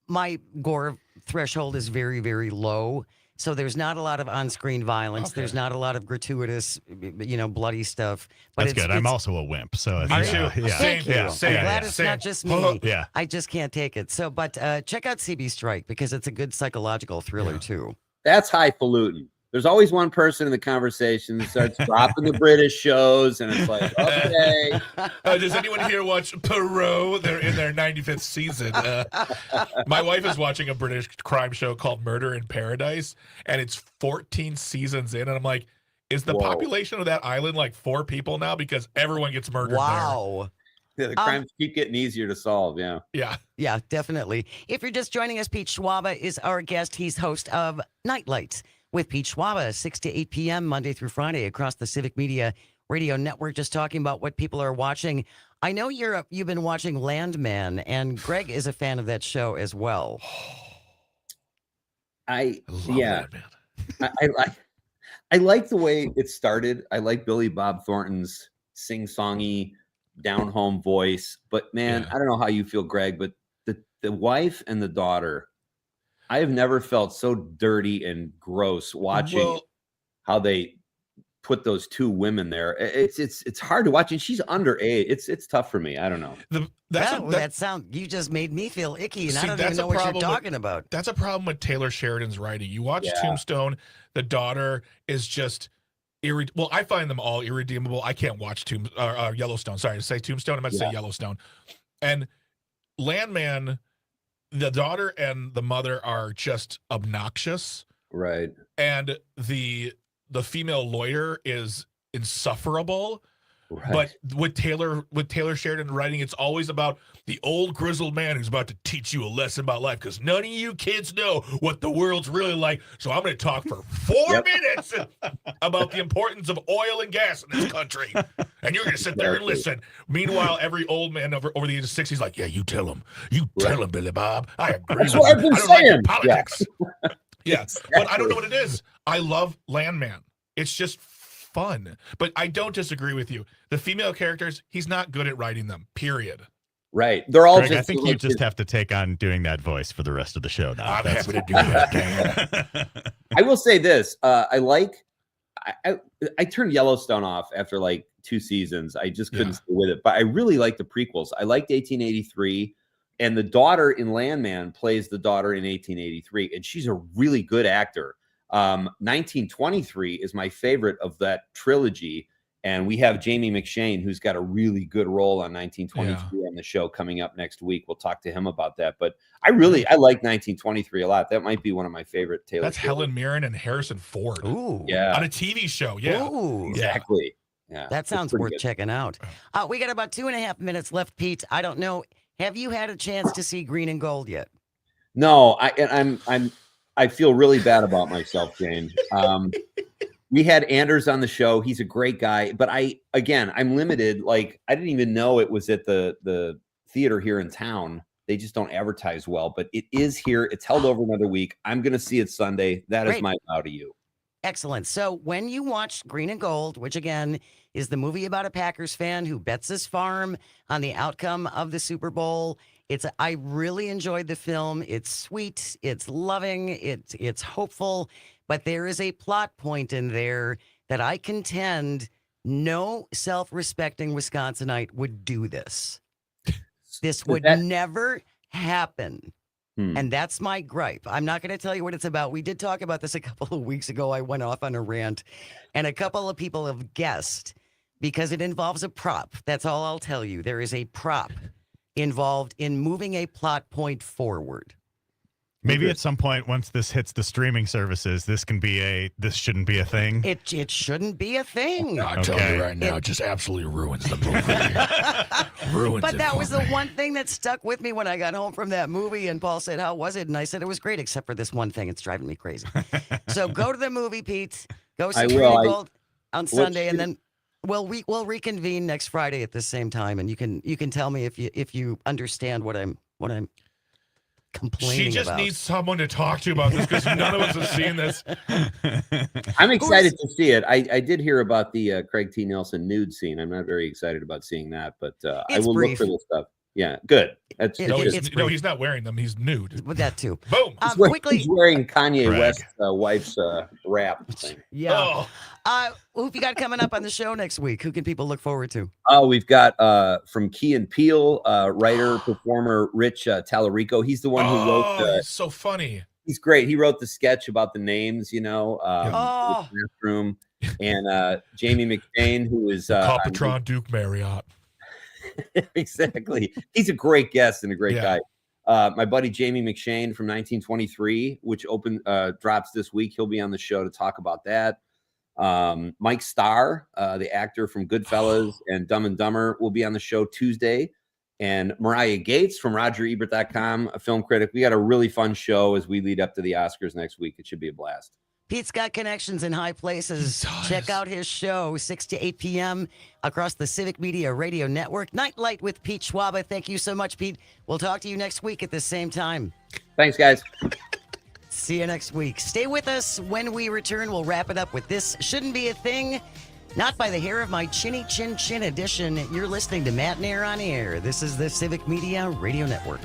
my gore threshold is very, very low. So there's not a lot of on-screen violence. Okay. There's not a lot of gratuitous, bloody stuff. But That's good. I'm also a wimp. So Me too. Yeah. Thank you. Same. I'm glad it's not just me. Yeah. I just can't take it. So, but check out CB Strike because it's a good psychological thriller too. That's highfalutin. There's always one person in the conversation that starts dropping the British shows, and it's like, okay. Does anyone here watch Perot? They're in their 95th season. My wife is watching a British crime show called Murder in Paradise, and it's 14 seasons in, and I'm like, is the population of that island like 4 people now? Because everyone gets murdered Wow. Yeah, the crimes keep getting easier to solve. Yeah. Yeah, definitely. If you're just joining us, Pete Schwaba is our guest. He's host of Nite Lite with Pete Schwaba, 6 to 8 p.m. Monday through Friday across the Civic Media radio network. Just talking about what people are watching. I know you've been watching Landman, and Greg is a fan of that show as well. I like the way it started. I like Billy Bob Thornton's sing-songy, down-home voice. But man, I don't know how you feel, Greg, but the wife and the daughter, I have never felt so dirty and gross watching how they put those 2 women there. It's hard to watch, and she's underage. It's tough for me. I don't know. You just made me feel icky, and I don't even know what you're talking about. That's a problem with Taylor Sheridan's writing. You watch Tombstone, the daughter is just well, I find them all irredeemable. I can't watch Yellowstone. Sorry to say Tombstone. I meant to say Yellowstone. And Landman, the daughter and the mother are just obnoxious. Right. And the female lawyer is insufferable. But with Taylor Sheridan writing, it's always about the old grizzled man who's about to teach you a lesson about life because none of you kids know what the world's really like. So I'm going to talk for 4 minutes about the importance of oil and gas in this country. And you're going to sit there and listen. Meanwhile, every old man over the age of 60 is like, yeah, you tell him. You tell him, Billy Bob. I agree. That's what I've been saying. Like your politics. Yes. But I don't know what it is. I love Landman. It's just fun. But I don't disagree with you. The female characters, he's not good at writing them, period. They're all Greg, I think you just have to take on doing that voice for the rest of the show now. I'm happy to do that, Dan. I will say this. I turned Yellowstone off after like 2 seasons. I just couldn't stay with it. But I really like the prequels. I liked 1883. And the daughter in Landman plays the daughter in 1883. And she's a really good actor. 1923 is my favorite of that trilogy. And we have Jamie McShane, who's got a really good role on 1923 on the show coming up next week. We'll talk to him about that. But I like 1923 a lot. That might be one of my favorite Taylor. That's Helen Mirren and Harrison Ford. Ooh. Yeah. On a TV show. Yeah. Ooh. Exactly. Yeah. That sounds worth checking out. We got about 2.5 minutes left, Pete. I don't know. Have you had a chance to see Green and Gold yet? No, I feel really bad about myself, James. We had Anders on the show. He's a great guy, but I'm limited. Like, I didn't even know it was at the theater here in town. They just don't advertise well, but it is here. It's held over another week. I'm going to see it Sunday. That is my vow to you. Excellent. So when you watched Green and Gold, which again is the movie about a Packers fan who bets his farm on the outcome of the Super Bowl, I really enjoyed the film. It's sweet, it's loving, it's hopeful, but there is a plot point in there that I contend no self-respecting Wisconsinite would do this. This would never happen. And that's my gripe. I'm not going to tell you what it's about. We did talk about this a couple of weeks ago. I went off on a rant, and a couple of people have guessed because it involves a prop. That's all I'll tell you. There is a prop involved in moving a plot point forward. Maybe at some point, once this hits the streaming services, this shouldn't be a thing. It shouldn't be a thing. I'm telling you right now, it just absolutely ruins the movie. But that was the one thing that stuck with me when I got home from that movie. And Paul said, "How was it?" And I said, "It was great, except for this one thing. It's driving me crazy." So go to the movie, Pete. Go see Green and Gold on Sunday, and then we'll reconvene next Friday at the same time, and you can tell me if you understand what I'm complaining She just about. needs someone to talk to about this because none of us have seen this. I'm excited to see it. I did hear about the Craig T. Nelson nude scene. I'm not very excited about seeing that, but I will look for this stuff. Yeah, good. He's not wearing them. He's nude. With that too. Boom. He's wearing Kanye West's wife's wrap thing. Yeah. Who have you got coming up on the show next week? Who can people look forward to? Oh, we've got from Key and Peele, writer, performer Rich Tallarico. He's the one who wrote he's so funny. He's great. He wrote the sketch about the names, Room. And Jamie McShane, who is Copatron Duke Marriott. Exactly. He's a great guest and a great guy. My buddy Jamie McShane from 1923, which drops this week. He'll be on the show to talk about that. Mike Starr, the actor from Goodfellas and Dumb and Dumber, will be on the show Tuesday. And Mariah Gates from RogerEbert.com, a film critic. We got a really fun show as we lead up to the Oscars next week. It should be a blast. Pete's got connections in high places. Check out his show, 6 to 8 p.m. across the Civic Media Radio Network. Nite Lite with Pete Schwaba. Thank you so much, Pete. We'll talk to you next week at the same time. Thanks, guys. See you next week. Stay with us. When we return, we'll wrap it up with This Shouldn't Be a Thing. Not by the hair of my chinny chin chin edition. You're listening to Matenaer On Air. This is the Civic Media Radio Network.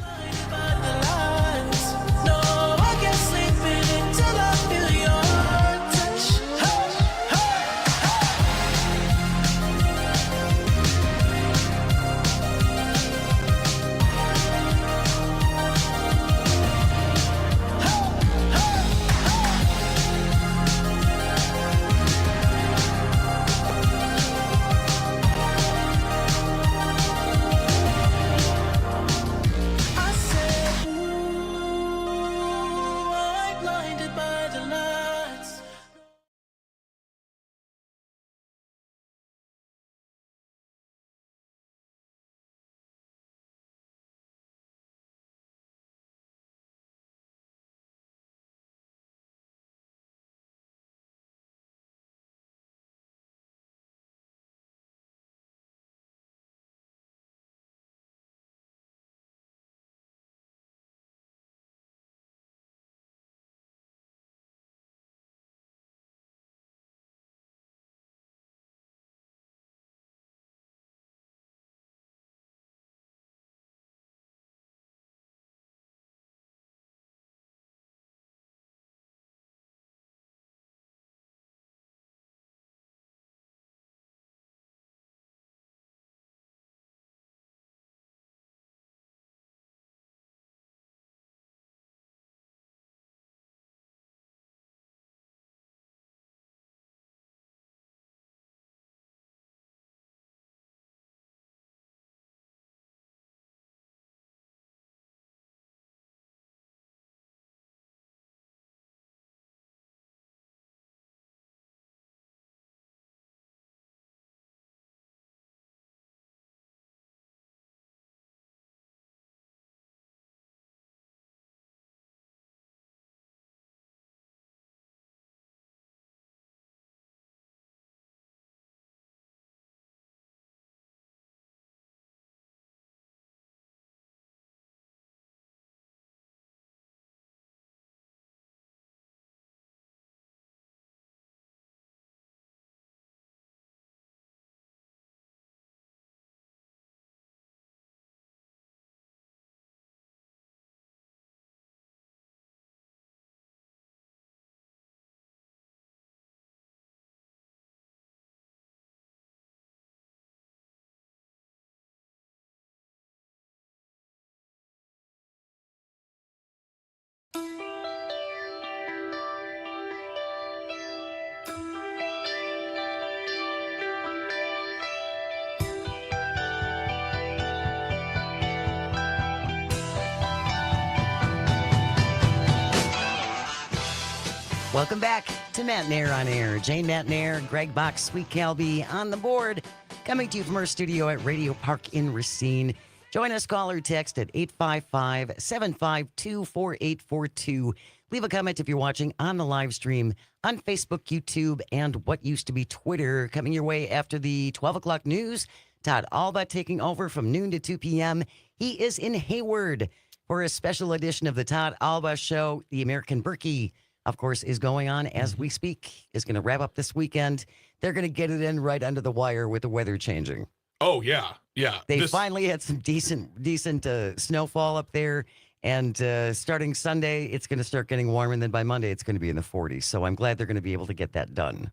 Welcome back to Matenaer On Air. Jane Matenaer, Greg Bach, Sweet Calby on the board, coming to you from our studio at Radio Park in Racine. Join us, call or text at 855-752-4842. Leave a comment if you're watching on the live stream on Facebook, YouTube, and what used to be Twitter. Coming your way after the 12 o'clock news, Todd Alba taking over from noon to 2 p.m. He is in Hayward for a special edition of the Todd Alba Show. The American Berkey, of course, is going on as we speak, is going to wrap up this weekend. They're going to get it in right under the wire with the weather changing. Oh, yeah. Yeah. They finally had some decent snowfall up there. And starting Sunday, it's going to start getting warm. And then by Monday, it's going to be in the 40s. So I'm glad they're going to be able to get that done.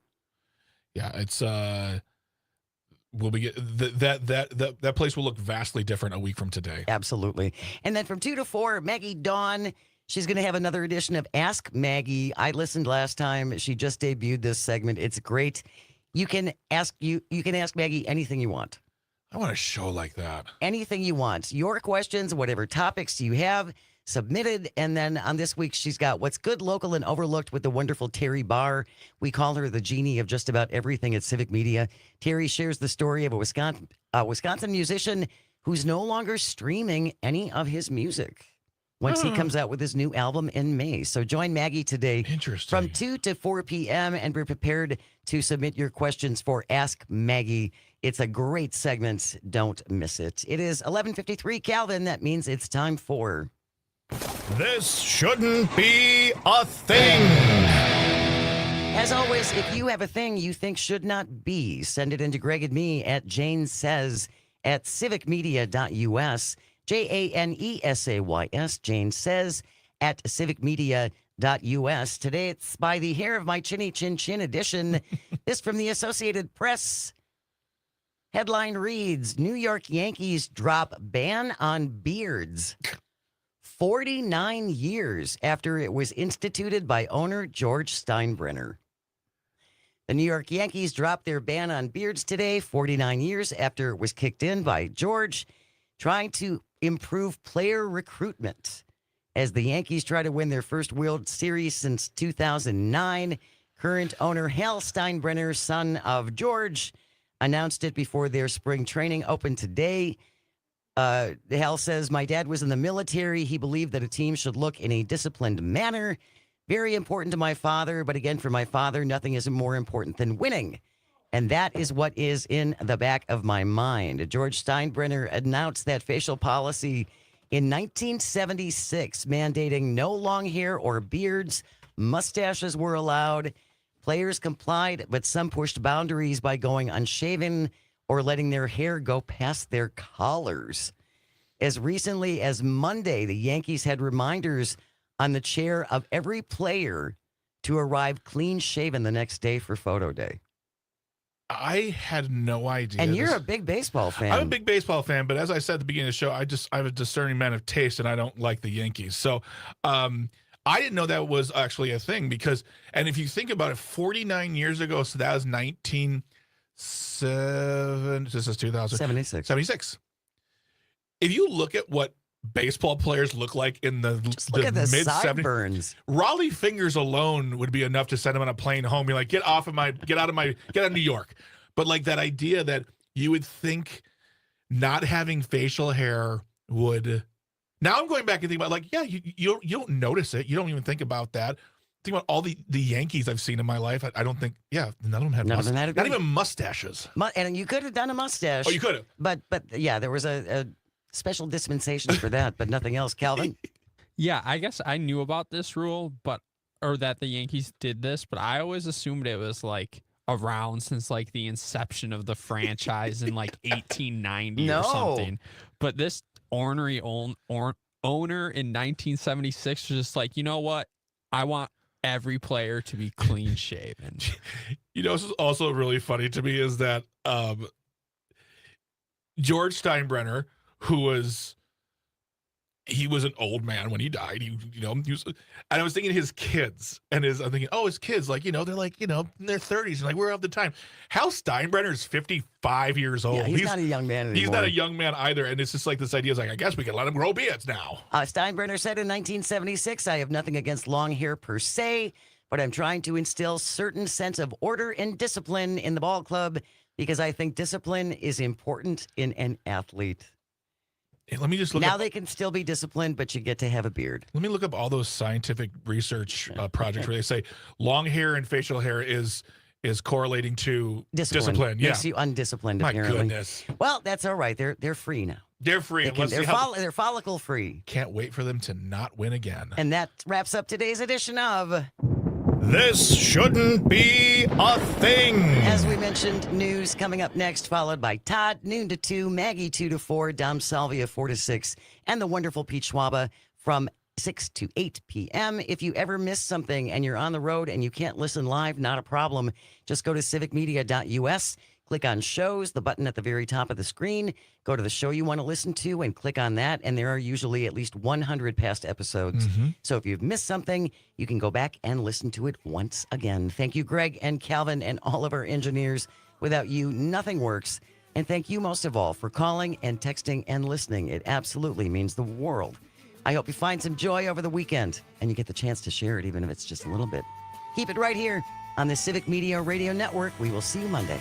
Yeah, it's will be that place will look vastly different a week from today. Absolutely. And then from 2 to 4, Maggie Dawn. She's going to have another edition of Ask Maggie. I listened last time. She just debuted this segment. It's great. You can ask Maggie anything you want. I want a show like that. Anything you want. Your questions, whatever topics you have, submitted. And then on this week, she's got What's Good, Local, and Overlooked with the wonderful Terry Barr. We call her the genie of just about everything at Civic Media. Terry shares the story of a Wisconsin musician who's no longer streaming any of his music once he comes out with his new album in May. So join Maggie today from 2 to 4 p.m. and be prepared to submit your questions for Ask Maggie. It's a great segment. Don't miss it. It is 11:53, Calvin. That means it's time for... This shouldn't be a thing. As always, if you have a thing you think should not be, send it into Greg and me at janesays@civicmedia.us. JANESAYS, Jane Says, at civicmedia.us. Today it's by the hair of my chinny chin chin edition. This from the Associated Press. Headline reads, New York Yankees drop ban on beards 49 years after it was instituted by owner George Steinbrenner. The New York Yankees dropped their ban on beards today, 49 years after it was kicked in by George, trying to improve player recruitment. As the Yankees try to win their first World Series since 2009, current owner Hal Steinbrenner, son of George, announced it before their spring training opened today. Hal says, my dad was in the military. He believed that a team should look in a disciplined manner. Very important to my father, but again, for my father, nothing is more important than winning. And that is what is in the back of my mind. George Steinbrenner announced that facial policy in 1976, mandating no long hair or beards. Mustaches were allowed. Players complied, but some pushed boundaries by going unshaven or letting their hair go past their collars. As recently as Monday, the Yankees had reminders on the chair of every player to arrive clean-shaven the next day for photo day. I had no idea. And you're a big baseball fan. I'm a big baseball fan, but as I said at the beginning of the show, I have a discerning man of taste, and I don't like the Yankees. So I didn't know that was actually a thing and if you think about it, 49 years ago, so that was 76. If you look at what baseball players look like in the mid-70s, Raleigh fingers alone would be enough to send them on a plane home. Be like, get out of New York. But like that idea that you would think not having facial hair would. Now I'm going back and thinking about like, yeah, you don't notice it. You don't even think about that. Think about all the Yankees I've seen in my life. I don't think, none of them had mustaches. Not even mustaches. And you could have done a mustache. Oh, you could have. But yeah, there was a special dispensation for that, but nothing else. Calvin? Yeah, I guess I knew about this rule, or that the Yankees did this, but I always assumed it was like around since like the inception of the franchise in like 1890 or something. But this ornery owner in 1976 was just like, you know what? I want every player to be clean shaven. You know, this is also really funny to me is that George Steinbrenner, who was he was an old man when he died. He was, and I was thinking his kids, and I'm thinking, oh, his kids, like, they're like, in their 30s, like, we're of the time. Hal Steinbrenner is 55 years old. Yeah, he's not a young man anymore. He's not a young man either, and it's just like this idea is like, I guess we can let him grow beards now. Steinbrenner said in 1976, I have nothing against long hair per se, but I'm trying to instill certain sense of order and discipline in the ball club because I think discipline is important in an athlete. Hey, let me just look now up, they can still be disciplined, but you get to have a beard. Let me look up all those scientific research projects where they say long hair and facial hair is correlating to discipline. Yeah. Makes you undisciplined, My apparently. goodness. Well, that's all right. They're free now. They're free. They're follicle free. Can't wait for them to not win again. And that wraps up today's edition of This Shouldn't Be a Thing. As we mentioned, news coming up next, followed by Todd, noon to 2, Maggie, 2 to 4, Dom Salvia, 4 to 6, and the wonderful Pete Schwaba from 6 to 8 p.m. If you ever miss something and you're on the road and you can't listen live, not a problem. Just go to civicmedia.us, click on shows, the button at the very top of the screen, go to the show you want to listen to and click on that. And there are usually at least 100 past episodes. So if you've missed something, you can go back and listen to it once again. Thank you, Greg and Calvin and all of our engineers. Without you, nothing works. And thank you most of all for calling and texting and listening. It absolutely means the world. I hope you find some joy over the weekend and you get the chance to share it, even if it's just a little bit. Keep it right here on the Civic Media Radio Network. We will see you Monday.